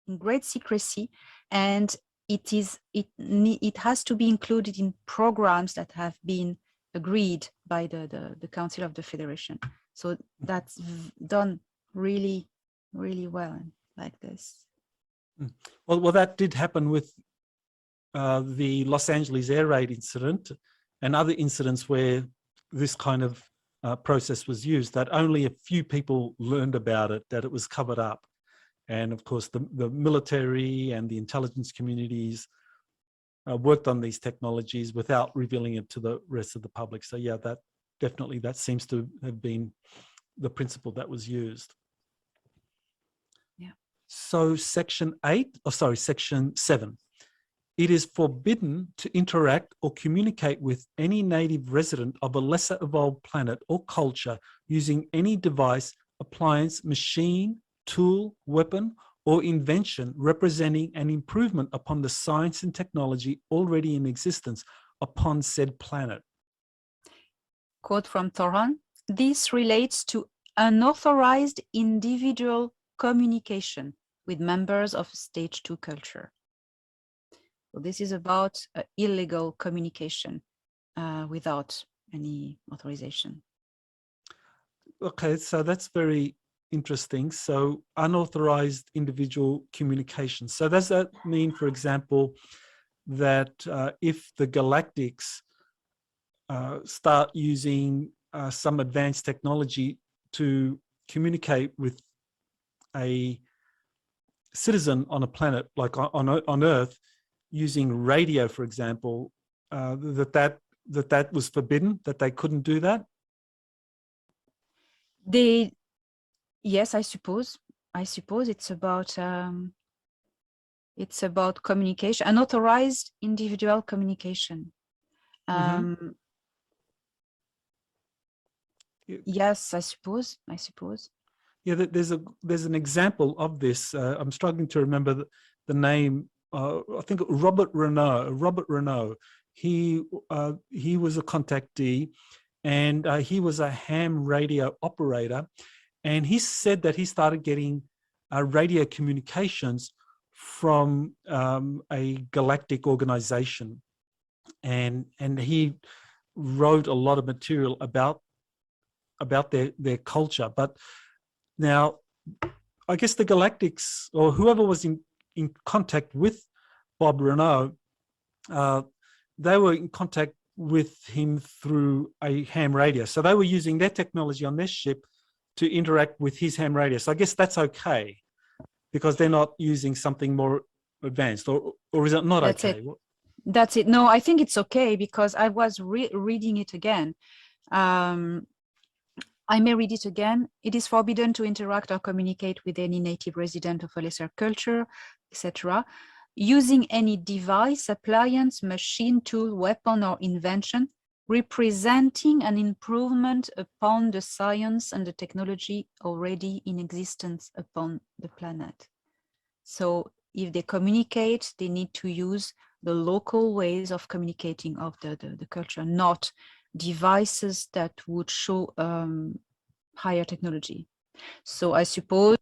Speaker 3: in great secrecy, and it has to be included in programs that have been agreed by the Council of the Federation. So that's done really, really well like this.
Speaker 1: Well, that did happen with the Los Angeles air raid incident and other incidents where this kind of process was used, that only a few people learned about it, that it was covered up. And of course, the military and the intelligence communities worked on these technologies without revealing it to the rest of the public. So yeah, that definitely, that seems to have been the principle that was used.
Speaker 3: Yeah.
Speaker 1: So section 7. It is forbidden to interact or communicate with any native resident of a lesser evolved planet or culture using any device, appliance, machine, tool, weapon, or invention representing an improvement upon the science and technology already in existence upon said planet.
Speaker 3: Quote from Thoran, this relates to unauthorized individual communication with members of stage 2 culture. So this is about illegal communication without any authorization.
Speaker 1: Okay, so that's very interesting. So unauthorized individual communication. So does that mean, for example, that if the galactics start using some advanced technology to communicate with a citizen on a planet like on Earth using radio, for example, that was forbidden, that they couldn't do that?
Speaker 3: Yes, I suppose it's about communication, unauthorized individual communication. Yes, I suppose.
Speaker 1: Yeah, there's an example of this. I'm struggling to remember the name. I think Robert Renault. He was a contactee, and he was a ham radio operator, and he said that he started getting radio communications from a galactic organization, and he wrote a lot of material about their culture. But now, I guess the galactics, or whoever was in contact with Bob Renault, they were in contact with him through a ham radio. So they were using their technology on their ship to interact with his ham radio. So I guess that's okay, because they're not using something more advanced, or is it not okay?
Speaker 3: That's it. No, I think it's okay, because I was reading it again. I may read it again. It is forbidden to interact or communicate with any native resident of a lesser culture, etc., using any device, appliance, machine, tool, weapon, or invention representing an improvement upon the science and the technology already in existence upon the planet. So if they communicate, they need to use the local ways of communicating of the culture, not devices that would show higher technology. So I suppose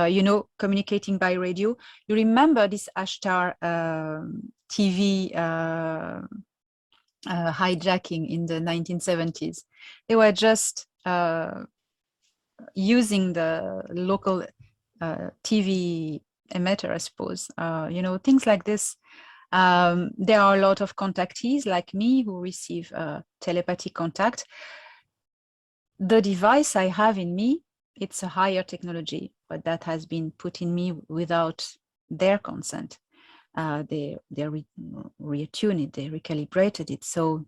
Speaker 3: you know, communicating by radio. You remember this Ashtar TV hijacking in the 1970s. They were just using the local TV emitter, I suppose. You know, things like this. There are a lot of contactees like me who receive telepathic contact. The device I have in me, it's a higher technology, but that has been put in me without their consent. They retune it, they recalibrated it. So,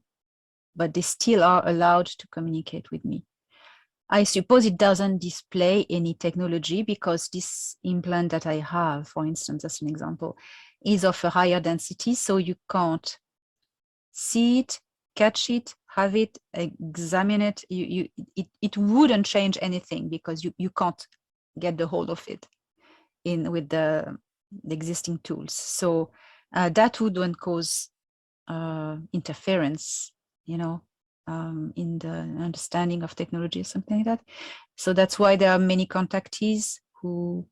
Speaker 3: but they still are allowed to communicate with me. I suppose it doesn't display any technology because this implant that I have, for instance, as an example, is of a higher density, so you can't see it, catch it, have it, examine it. It wouldn't change anything because you can't get the hold of it with the existing tools. So that wouldn't cause interference, you know, in the understanding of technology or something like that. So that's why there are many contactees who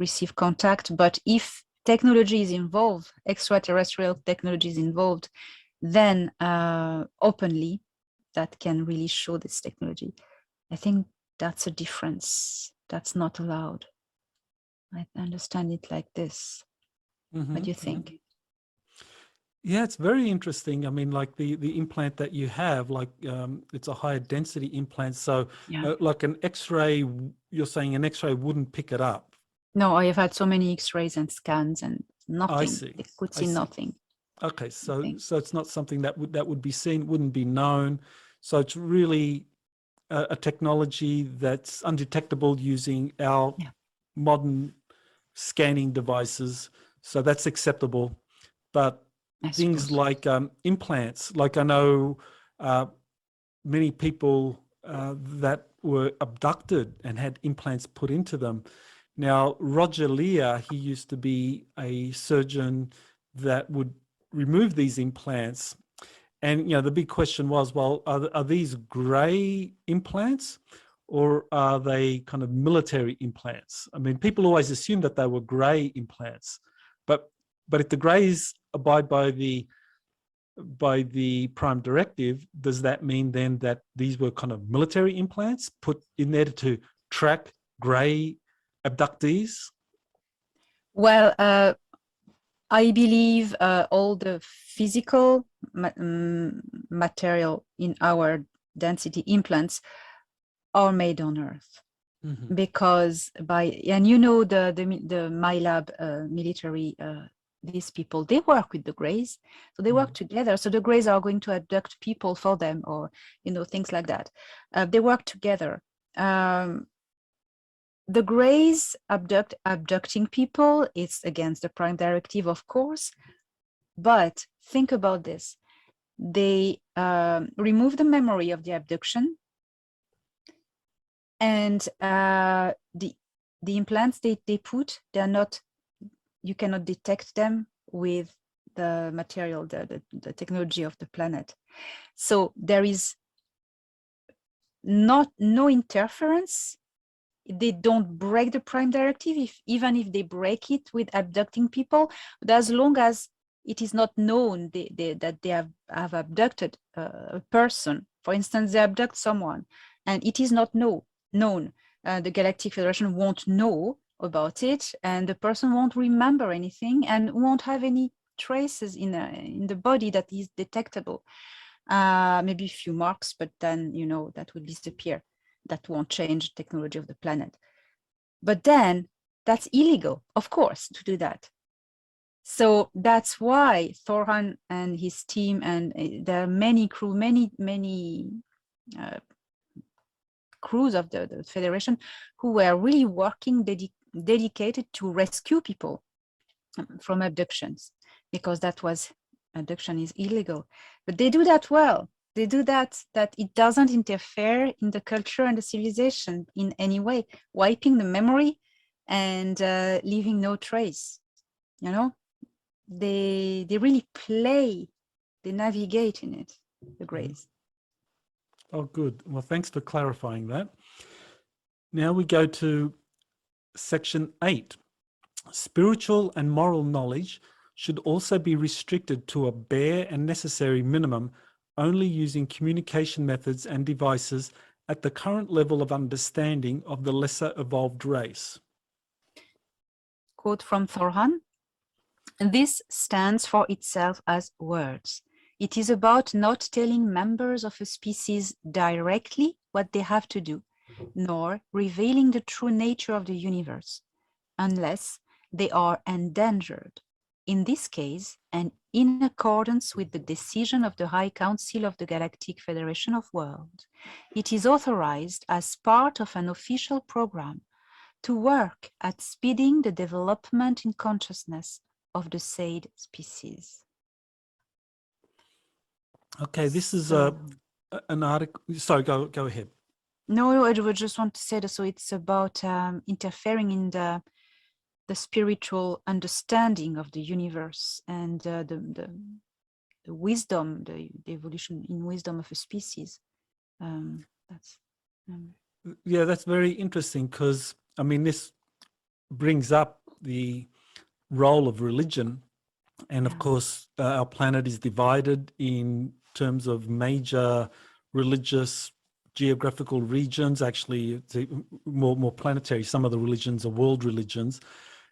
Speaker 3: receive contact. But if technology is involved, extraterrestrial technology is involved, then openly that can really show this technology. I think that's a difference. That's not allowed. I understand it like this. What do you think?
Speaker 1: Yeah, it's very interesting. I mean, like the implant that you have, like it's a higher density implant. So
Speaker 3: Yeah.
Speaker 1: like an X-ray, you're saying an X-ray wouldn't pick it up.
Speaker 3: No, I have had so many X-rays and scans and nothing.
Speaker 1: I see.
Speaker 3: They could see nothing.
Speaker 1: Okay, so it's not something that would be seen, wouldn't be known. So it's really a technology that's undetectable using our modern scanning devices. So that's acceptable. But things like implants, like I know many people that were abducted and had implants put into them. Now, Roger Lear, he used to be a surgeon that would remove these implants. And, you know, the big question was, well, are these gray implants or are they kind of military implants? I mean, people always assume that they were gray implants, but if the grays abide by the PRIMA directive, does that mean then that these were kind of military implants put in there to track gray abductees?
Speaker 3: Well, I believe all the physical material in our density implants are made on Earth. Because and you know, the MyLab military, these people, they work with the Greys, so they work together. So the Greys are going to abduct people for them, or, you know, things like that. They work together. The Greys abducting people, it's against the PRIMA directive, of course. But think about this. They remove the memory of the abduction, and the implants they put, they're not, you cannot detect them with the material, the technology of the planet. So there is no interference. They don't break the PRIMA directive, even if they break it with abducting people, but as long as it is not known that they have abducted a person. For instance, they abduct someone and it is not known. The Galactic Federation won't know about it, and the person won't remember anything and won't have any traces in the body that is detectable. Maybe a few marks, but then, you know, that will disappear. That won't change the technology of the planet. But then that's illegal, of course, to do that. So that's why Thorhan and his team, and there are many crews of the Federation who were really working dedicated to rescue people from abductions, because abduction is illegal. But they do that well. They do that it doesn't interfere in the culture and the civilization in any way, wiping the memory and leaving no trace. You know, they really play, they navigate in it, the Greys.
Speaker 1: Oh, good. Well, thanks for clarifying that. Now we go to Section 8. Spiritual and moral knowledge should also be restricted to a bare and necessary minimum, only using communication methods and devices at the current level of understanding of the lesser evolved race.
Speaker 3: Quote from Thorhan. This stands for itself as words. It is about not telling members of a species directly what they have to do, nor revealing the true nature of the universe, unless they are endangered. In this case, and in accordance with the decision of the High Council of the Galactic Federation of Worlds, it is authorized as part of an official program to work at speeding the development in consciousness of the said species.
Speaker 1: Okay, this is an article. Sorry, go ahead.
Speaker 3: No, I would just want to say that. So it's about interfering in the spiritual understanding of the universe and the wisdom, the evolution in wisdom of a species.
Speaker 1: Yeah, that's very interesting, because I mean, this brings up the role of religion, and of course our planet is divided in terms of major religious geographical regions. Actually, it's more planetary. Some of the religions are world religions.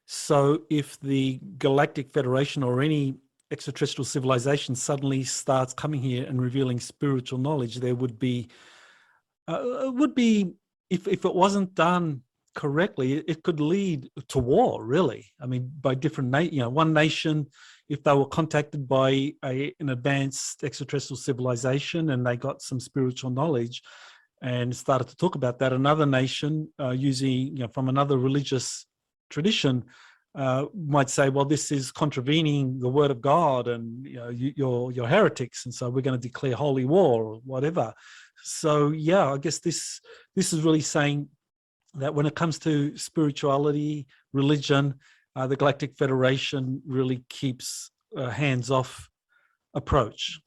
Speaker 1: So if the Galactic Federation or any extraterrestrial civilization suddenly starts coming here and revealing spiritual knowledge, there would be if it wasn't done correctly, it could lead to war, really. I mean, by different, one nation, if they were contacted by an advanced extraterrestrial civilization and they got some spiritual knowledge and started to talk about that, another nation using, from another religious tradition might say, well, this is contravening the word of God, and you're heretics, and so we're going to declare holy war or whatever. So yeah, I guess this is really saying that when it comes to spirituality, religion, the Galactic Federation really keeps a hands-off approach.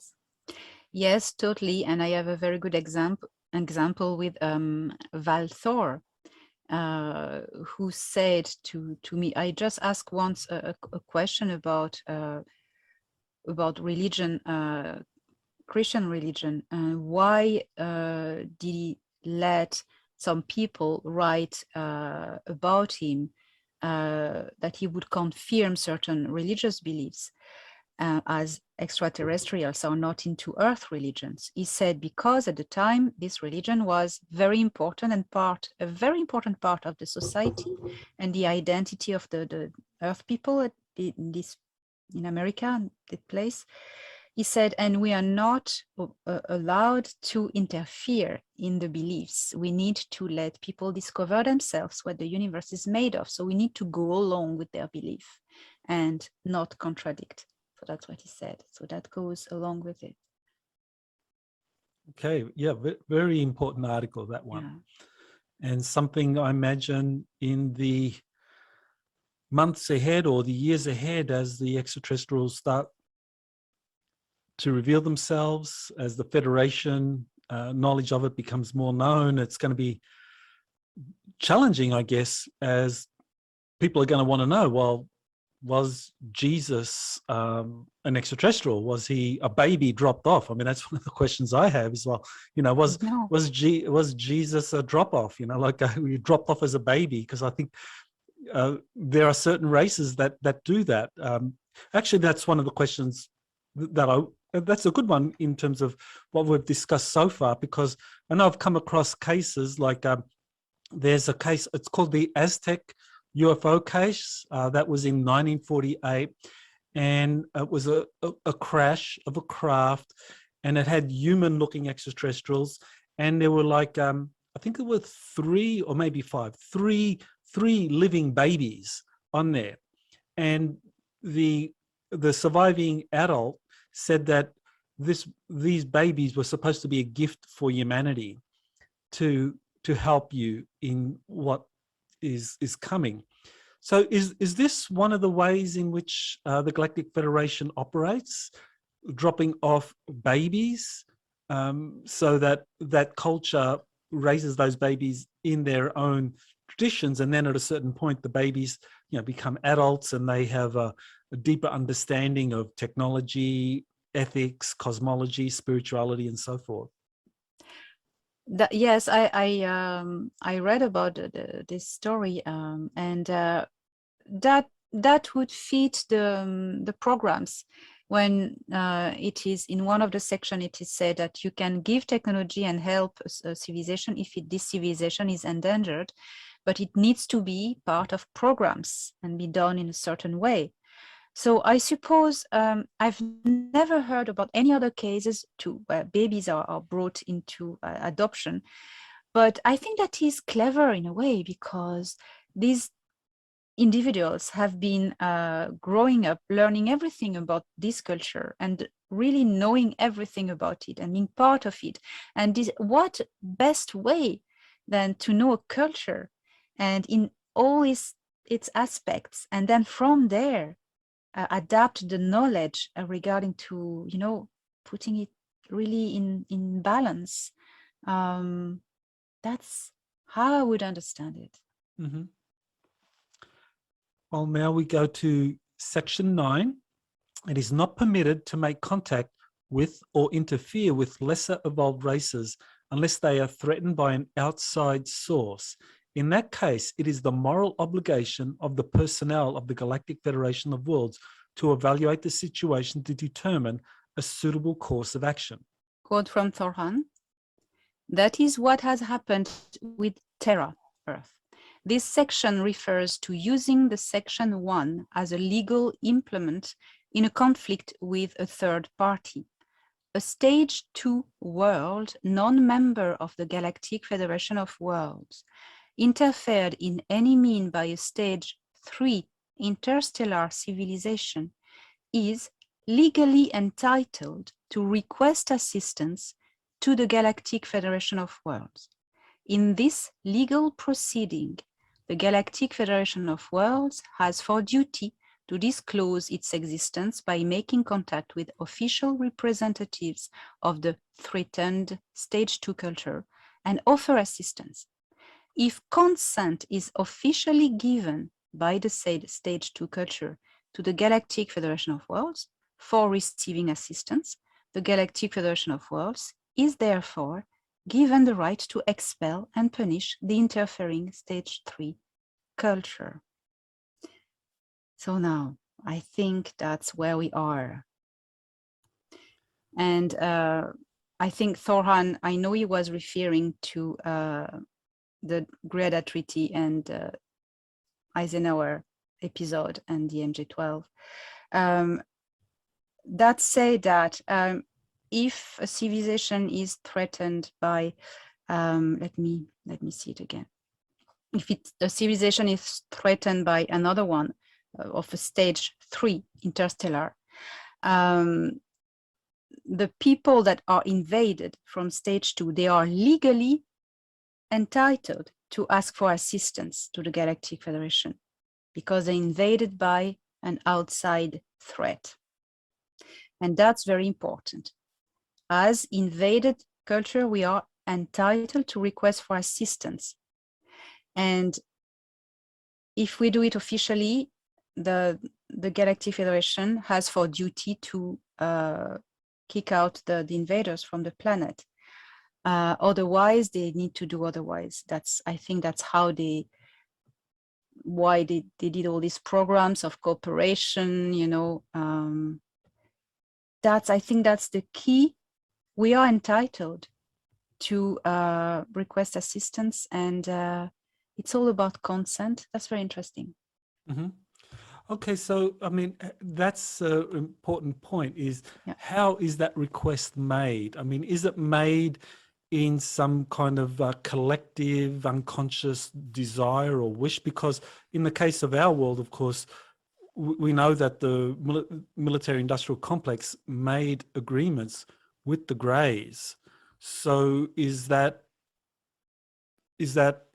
Speaker 3: Yes, totally. And I have a very good example with Val Thor, who said to me, I just asked once a question about religion, Christian religion, and why did he let some people write about him, that he would confirm certain religious beliefs as extraterrestrials are not into Earth religions. He said because at the time this religion was very important and a very important part of the society and the identity of the Earth people in America, that place. He said, and we are not allowed to interfere in the beliefs. We need to let people discover themselves what the universe is made of. So we need to go along with their belief and not contradict. So that's what he said. So that goes along with it.
Speaker 1: Okay, yeah, very important article, that one. Yeah. And something I imagine in the months ahead or the years ahead, as the extraterrestrials start to reveal themselves, as the Federation knowledge of it becomes more known, it's going to be challenging, I guess, as people are going to want to know, well, was Jesus an extraterrestrial? Was he a baby dropped off? I mean, that's one of the questions I have is, well, was Jesus a drop off? Like we dropped off as a baby? Because I think there are certain races that do that. Actually, that's one of the questions that's a good one in terms of what we've discussed so far, because I know I've come across cases like there's a case, it's called the Aztec UFO case, that was in 1948, and it was a crash of a craft, and it had human looking extraterrestrials, and there were like I think there were three or maybe three living babies on there, and the surviving adult said that these babies were supposed to be a gift for humanity to help you in what is coming. So is this one of the ways in which the Galactic Federation operates, dropping off babies, so that culture raises those babies in their own traditions, and then at a certain point the babies, you know, become adults and they have a deeper understanding of technology, ethics, cosmology, spirituality, and so forth.
Speaker 3: Yes, I read about this story, and that would fit the programs. When it is in one of the section, it is said that you can give technology and help a civilization if this civilization is endangered, but it needs to be part of programs and be done in a certain way. So I suppose I've never heard about any other cases where babies are brought into adoption, but I think that is clever in a way, because these individuals have been growing up, learning everything about this culture and really knowing everything about it and being part of it. And what best way than to know a culture and in all its aspects, and then from there adapt the knowledge regarding to, you know, putting it really in balance. That's how I would understand it.
Speaker 1: Mm-hmm. Well, now we go to section 9. It is not permitted to make contact with or interfere with lesser evolved races unless they are threatened by an outside source. In that case, it is the moral obligation of the personnel of the Galactic Federation of Worlds to evaluate the situation to determine a suitable course of action.
Speaker 3: Quote from Thorhan: "That is what has happened with Terra, Earth. This section refers to using the section 1 as a legal implement in a conflict with a third party. A stage 2 world, non-member of the Galactic Federation of Worlds, interfered in any mean by a stage 3 interstellar civilization is legally entitled to request assistance to the Galactic Federation of Worlds. In this legal proceeding, the Galactic Federation of Worlds has for duty to disclose its existence by making contact with official representatives of the threatened stage 2 culture and offer assistance. If consent is officially given by the said stage 2 culture to the Galactic Federation of Worlds for receiving assistance, the Galactic Federation of Worlds is therefore given the right to expel and punish the interfering stage 3 culture." So now I think that's where we are. And I think Thorhan, I know he was referring to the Greada Treaty and Eisenhower episode and the MJ12. That say that if a civilization is threatened by, let me see it again. If a civilization is threatened by another one of a stage 3 interstellar, the people that are invaded from stage 2, they are legally entitled to ask for assistance to the Galactic Federation because they're invaded by an outside threat. And that's very important. As invaded culture, we are entitled to request for assistance. And if we do it officially, the Galactic Federation has for duty to kick out the invaders from the planet. Otherwise, they need to do otherwise. I think that's how why they did all these programs of cooperation, you know. I think that's the key. We are entitled to request assistance, and it's all about consent. That's very interesting.
Speaker 1: Mm-hmm. Okay, so I mean, that's an important point, is how is that request made? I mean, is it made in some kind of collective unconscious desire or wish? Because in the case of our world, of course, we know that the military industrial complex made agreements with the Greys. So is that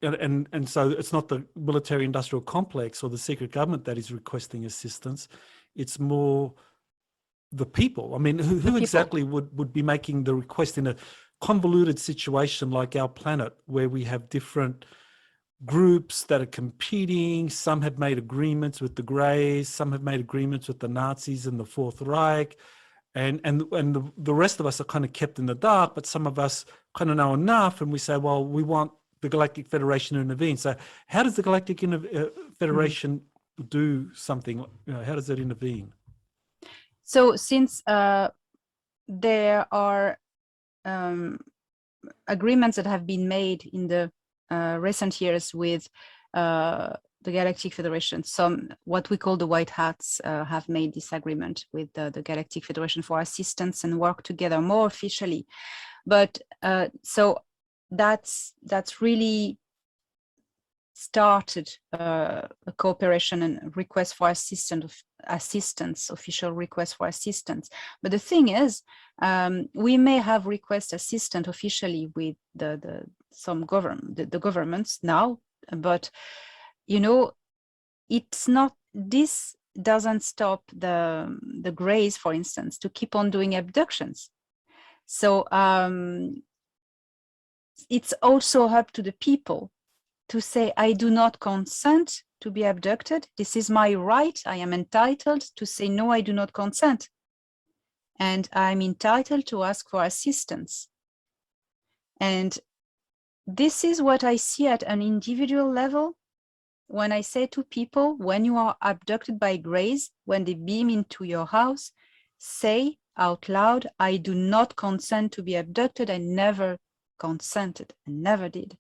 Speaker 1: and so it's not the military industrial complex or the secret government that is requesting assistance, it's more the people. I mean, who exactly would be making the request in a convoluted situation like our planet, where we have different groups that are competing. Some have made agreements with the Greys, some have made agreements with the Nazis and the Fourth Reich, and the rest of us are kind of kept in the dark, but some of us kind of know enough, and we say, well, we want the Galactic Federation to intervene. So how does the Galactic Federation do something? How does it intervene?
Speaker 3: So since there are agreements that have been made in the recent years with the Galactic Federation, some what we call the White Hats have made this agreement with the Galactic Federation for assistance and work together more officially. But so that's really started a cooperation and request for assistance, official request for assistance. But the thing is, we may have request assistance officially with the governments now, but you know, it's not, this doesn't stop the Greys, for instance, to keep on doing abductions. So it's also up to the people to say, I do not consent to be abducted. This is my right. I am entitled to say, no, I do not consent. And I'm entitled to ask for assistance. And this is what I see at an individual level. When I say to people, when you are abducted by Greys, when they beam into your house, say out loud, I do not consent to be abducted. I never consented, I never did.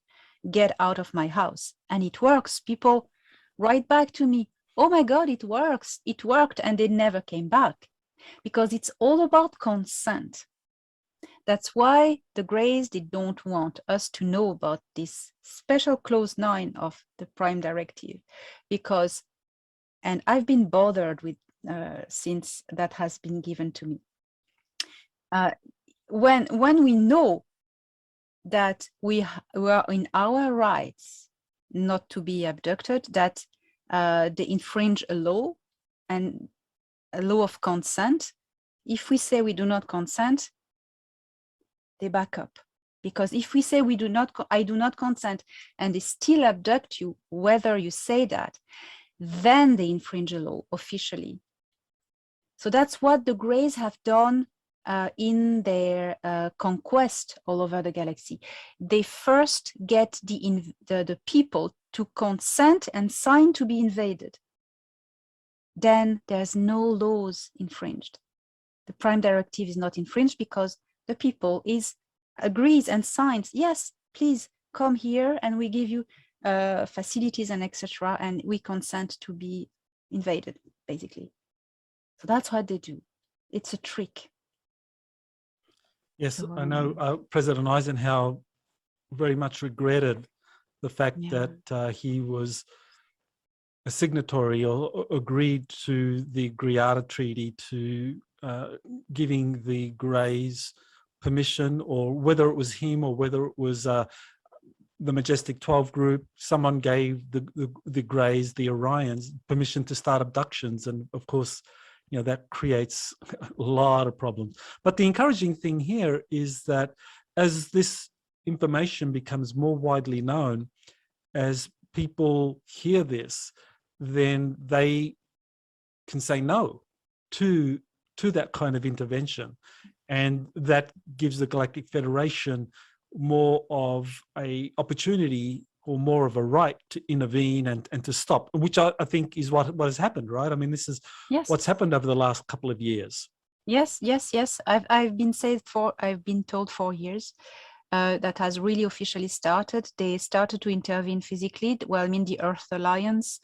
Speaker 3: Get out of my house. And it works. People write back to me, oh my God, it works. It worked. And they never came back, because it's all about consent. That's why the Greys, they don't want us to know about this special clause 9 of the PRIMA Directive, because, and I've been bothered with since that has been given to me. When we know that we are in our rights not to be abducted, that they infringe a law and a law of consent, if we say we do not consent, they back up. Because if we say we do not, I do not consent, and they still abduct you, whether you say that, then they infringe a law officially. So that's what the Greys have done in their conquest all over the galaxy. They first get the people to consent and sign to be invaded. Then there's no laws infringed. The PRIMA Directive is not infringed because the people agrees and signs, yes, please come here and we give you facilities and etc. and we consent to be invaded, basically. So that's what they do. It's a trick.
Speaker 1: Yes, I know President Eisenhower very much regretted the fact that he was a signatory or agreed to the Greada Treaty to giving the Greys permission, or whether it was him or whether it was the Majestic 12 group, someone gave the Greys, the Orions, permission to start abductions. And of course, you know, that creates a lot of problems. But the encouraging thing here is that as this information becomes more widely known, as people hear this, then they can say no to that kind of intervention. And that gives the Galactic Federation more of an opportunity or more of a right to intervene and to stop, which I think is what has happened, right? I mean, this is what's happened over the last couple of years. Yes.
Speaker 3: I've been told 4 years that has really officially started. They started to intervene physically. Well, I mean, the Earth Alliance,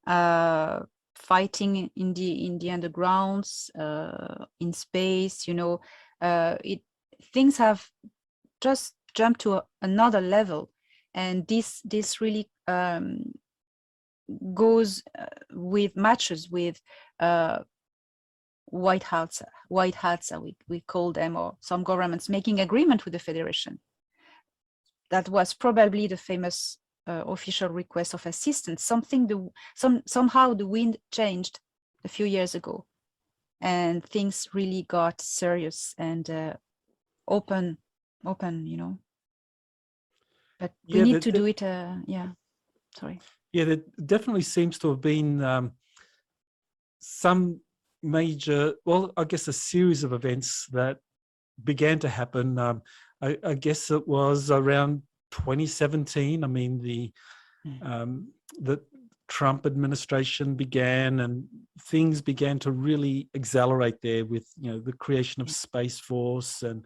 Speaker 3: fighting in the undergrounds, in space, you know, things have just jumped to another level. And this really matches with white hats, we call them, or some governments making agreement with the Federation. That was probably the famous official request of assistance. Somehow the wind changed a few years ago, and things really got serious and open, you know. But we need to do it, Sorry.
Speaker 1: Yeah, there definitely seems to have been some major, well, I guess a series of events that began to happen. I guess it was around 2017. I mean, the Trump administration began, and things began to really accelerate there with, you know, the creation of Space Force, and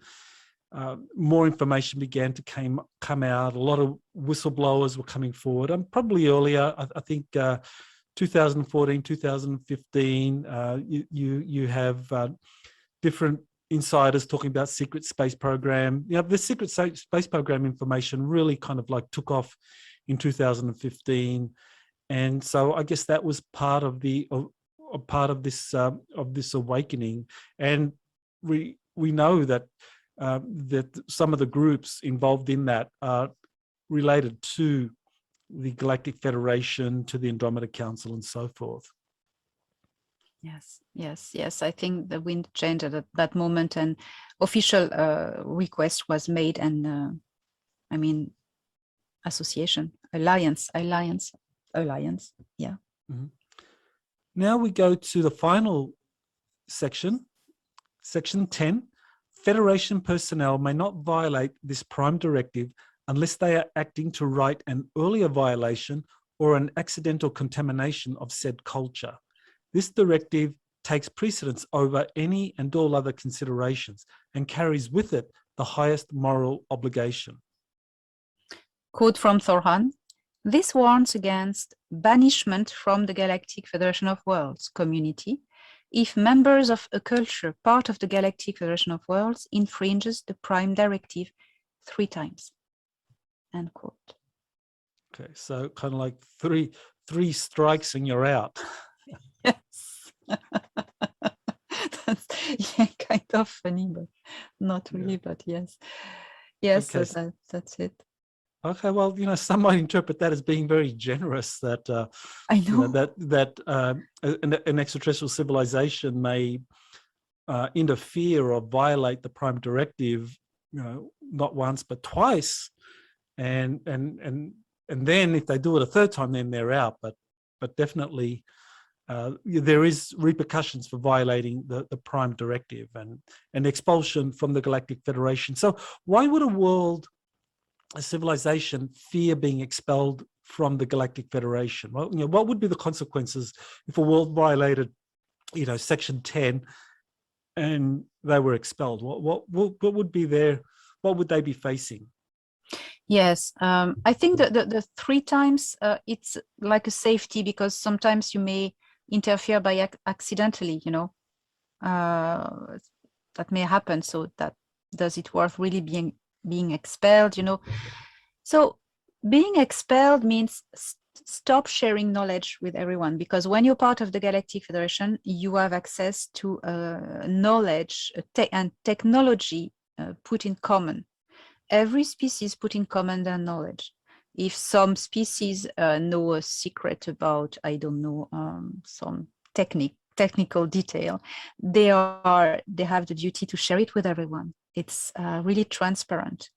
Speaker 1: more information began to come out. A lot of whistleblowers were coming forward. And probably earlier, I think 2014, 2015, you have different insiders talking about secret space program. You know, the secret space program information really kind of like took off in 2015, and so I guess that was part of the part of this awakening. And we know that that some of the groups involved in that are related to the Galactic Federation, to the Andromeda Council, and so forth.
Speaker 3: Yes, yes, yes. I think the wind changed at that moment, and official request was made, and I mean, association, alliance. Yeah.
Speaker 1: Mm-hmm. Now we go to the final section, section 10. Federation personnel may not violate this prime directive unless they are acting to right an earlier violation or an accidental contamination of said culture. This directive takes precedence over any and all other considerations and carries with it the highest moral obligation.
Speaker 3: Quote from Thorhan: "This warns against banishment from the Galactic Federation of Worlds community if members of a culture part of the Galactic Federation of Worlds infringes the prime directive 3 times." End quote.
Speaker 1: Okay, so kind of like three strikes and you're out.
Speaker 3: Yes. That's, yeah, kind of funny, but not really, yeah. But yes. Yes, okay. So that's it.
Speaker 1: Okay, well, you know, some might interpret that as being very generous, that
Speaker 3: I know,
Speaker 1: you know that an extraterrestrial civilization may interfere or violate the prime directive, you know, not once but twice, and then if they do it a 3rd time, then they're out. But definitely there is repercussions for violating the prime directive and expulsion from the Galactic Federation. So why would a civilization fear being expelled from the Galactic Federation? Well, you know, what would be the consequences if a world violated, you know, Section 10 and they were expelled? What would be what would they be facing?
Speaker 3: Yes, I think that the 3 times it's like a safety, because sometimes you may interfere by accidentally, you know, that may happen. So that does it worth really being expelled, you know? So being expelled means stop sharing knowledge with everyone, because when you're part of the Galactic Federation, you have access to knowledge and technology put in common. Every species put in common their knowledge. If some species know a secret about, I don't know, some technical detail, they have the duty to share it with everyone. It's really transparent.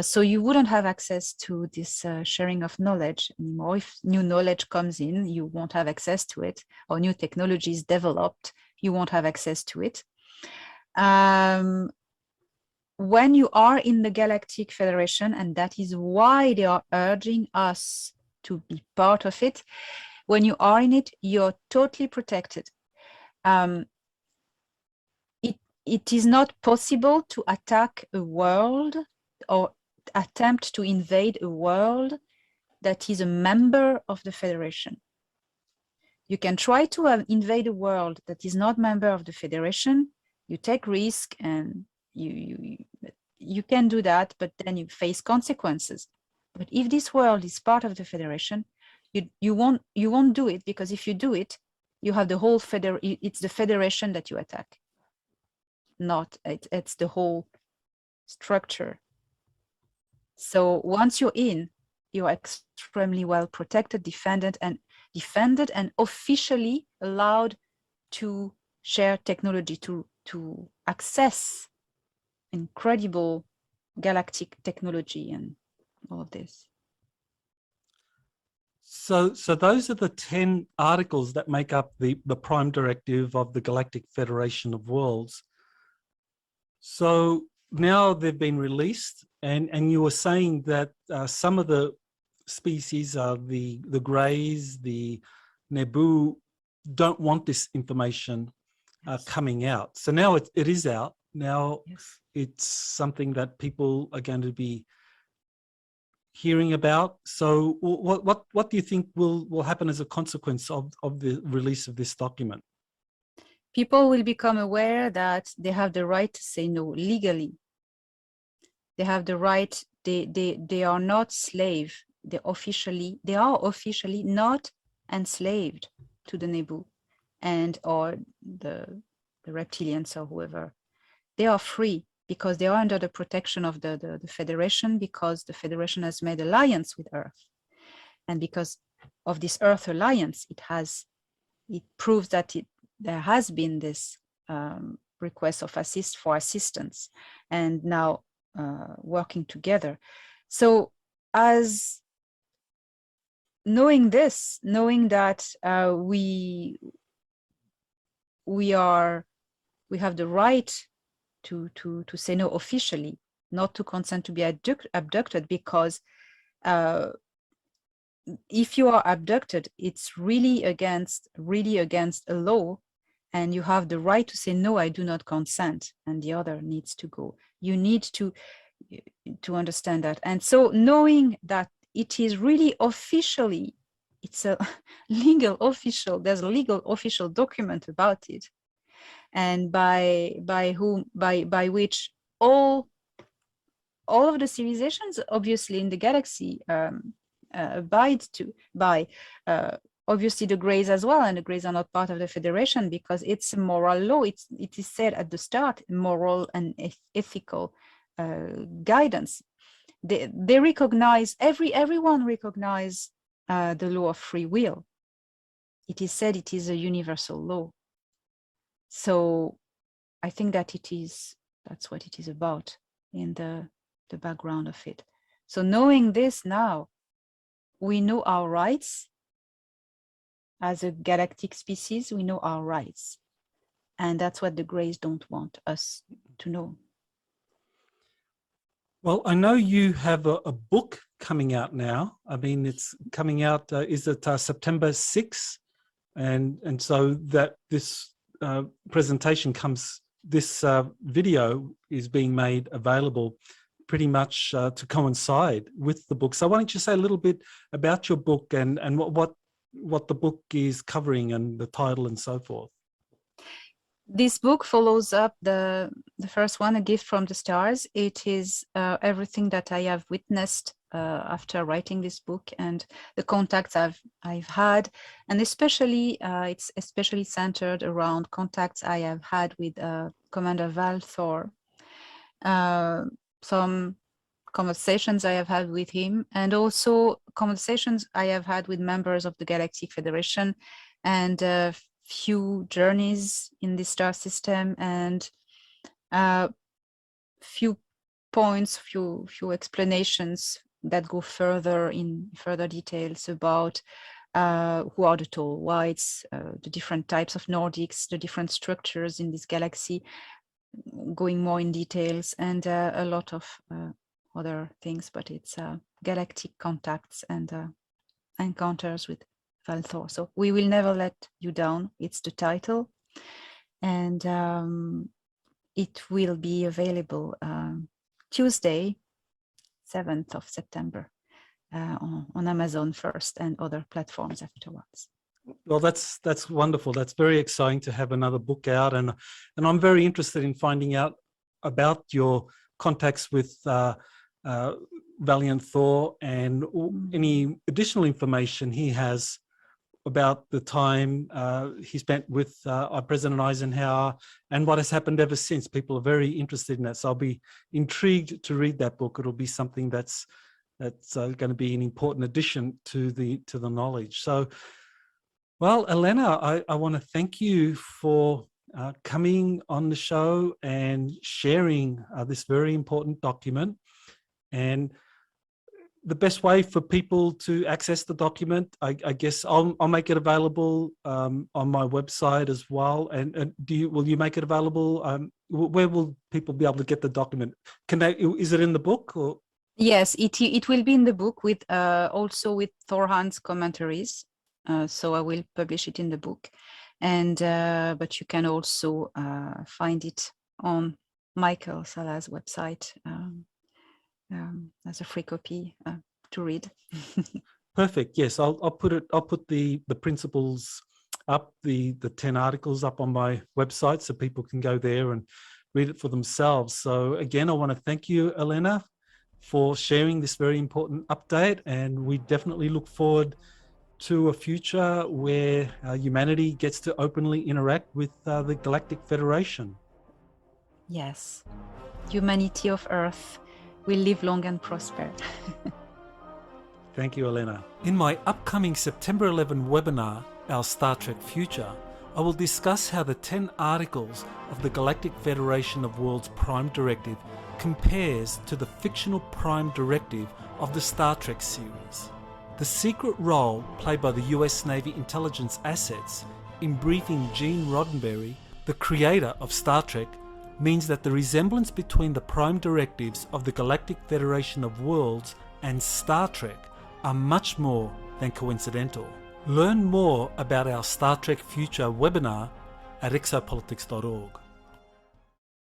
Speaker 3: So you wouldn't have access to this sharing of knowledge anymore. If new knowledge comes in, you won't have access to it, or new technology is developed, you won't have access to it. When you are in the Galactic Federation, and that is why they are urging us to be part of it, when you are in it, you're totally protected. It is not possible to attack a world or attempt to invade a world that is a member of the Federation. You can try to invade a world that is not a member of the Federation. You take risk, and you can do that, but then you face consequences. But if this world is part of the Federation, you won't do it, because if you do it, you have the whole it's the Federation that you attack. It's the whole structure. So once you're in, you're extremely well protected, defended and officially allowed to share technology, to access incredible galactic technology and all of this.
Speaker 1: So those are the 10 articles that make up the Prime Directive of the Galactic Federation of Worlds. So now they've been released, and you were saying that some of the species, the greys, the Nebu, don't want this information coming out. So now it is out. Now it's something that people are going to be hearing about. So what do you think will happen as a consequence of the release of this document?
Speaker 3: People will become aware that they have the right to say no legally. They have the right, they are not slave. They are officially not enslaved to the Nebu and or the reptilians or whoever. They are free because they are under the protection of the Federation, because the Federation has made alliance with Earth. And because of this Earth alliance, it proves that there has been this request of assistance, and now working together. So as knowing this, knowing that we have the right to say no officially, not to consent to be abducted, because if you are abducted, it's really against a law, and you have the right to say no, I do not consent, and the other needs to go. You need to understand that. And so knowing that it is really officially, it's a legal official, there's a legal official document about it, and by which all of the civilizations obviously in the galaxy abide by. Obviously the Greys as well, and the Greys are not part of the Federation because it's a moral law. It is said at the start, moral and ethical guidance. They recognize, everyone recognize the law of free will. It is said it is a universal law. So I think that that's what it is about in the background of it. So knowing this now, we know our rights. As a galactic species, we know our rights. And that's what the Greys don't want us to know.
Speaker 1: Well, I know you have a book coming out now. I mean, it's coming out, is it September 6th? And so that this presentation comes, this video is being made available pretty much to coincide with the book. So why don't you say a little bit about your book and what the book is covering and the title and so forth?
Speaker 3: This book follows up the first one, A Gift from the Stars. It is everything that I have witnessed after writing this book and the contacts I've had, and especially it's especially centered around contacts I have had with Commander Val Thor. Some conversations I have had with him, and also conversations I have had with members of the Galactic Federation, and a few journeys in the star system, and few points, few explanations that go further details about who are the tall whites, the different types of Nordics, the different structures in this galaxy, going more in details, and a lot of other things, but it's galactic contacts and encounters with Val Thor. So We Will Never Let You Down, it's the title, and it will be available Tuesday, 7th of September on Amazon first and other platforms afterwards.
Speaker 1: Well, that's wonderful. That's very exciting to have another book out, and I'm very interested in finding out about your contacts with Valiant Thor and any additional information he has about the time he spent with President Eisenhower and what has happened ever since. People are very interested in that, so I'll be intrigued to read that book. It'll be something that's going to be an important addition to the knowledge. So, well, Elena, I want to thank you for coming on the show and sharing this very important document. And the best way for people to access the document, I guess I'll make it available on my website as well. And will you make it available? Where will people be able to get the document? Is it in the book or?
Speaker 3: Yes, it will be in the book with also with Thorhand's commentaries. So I will publish it in the book, and but you can also find it on Michael Sala's website as a free copy to read.
Speaker 1: Perfect. Yes, I'll put the principles up, the 10 articles up on my website so people can go there and read it for themselves. So again, I want to thank you, Elena, for sharing this very important update, and we definitely look forward to a future where humanity gets to openly interact with the Galactic Federation.
Speaker 3: Yes, humanity of Earth will live long and prosper.
Speaker 1: Thank you, Elena. In my upcoming September 11 webinar, Our Star Trek Future, I will discuss how the 10 articles of the Galactic Federation of Worlds Prime Directive compares to the fictional Prime Directive of the Star Trek series. The secret role played by the US Navy intelligence assets in briefing Gene Roddenberry, the creator of Star Trek, means that the resemblance between the Prime Directives of the Galactic Federation of Worlds and Star Trek are much more than coincidental. Learn more about our Star Trek Future webinar at exopolitics.org.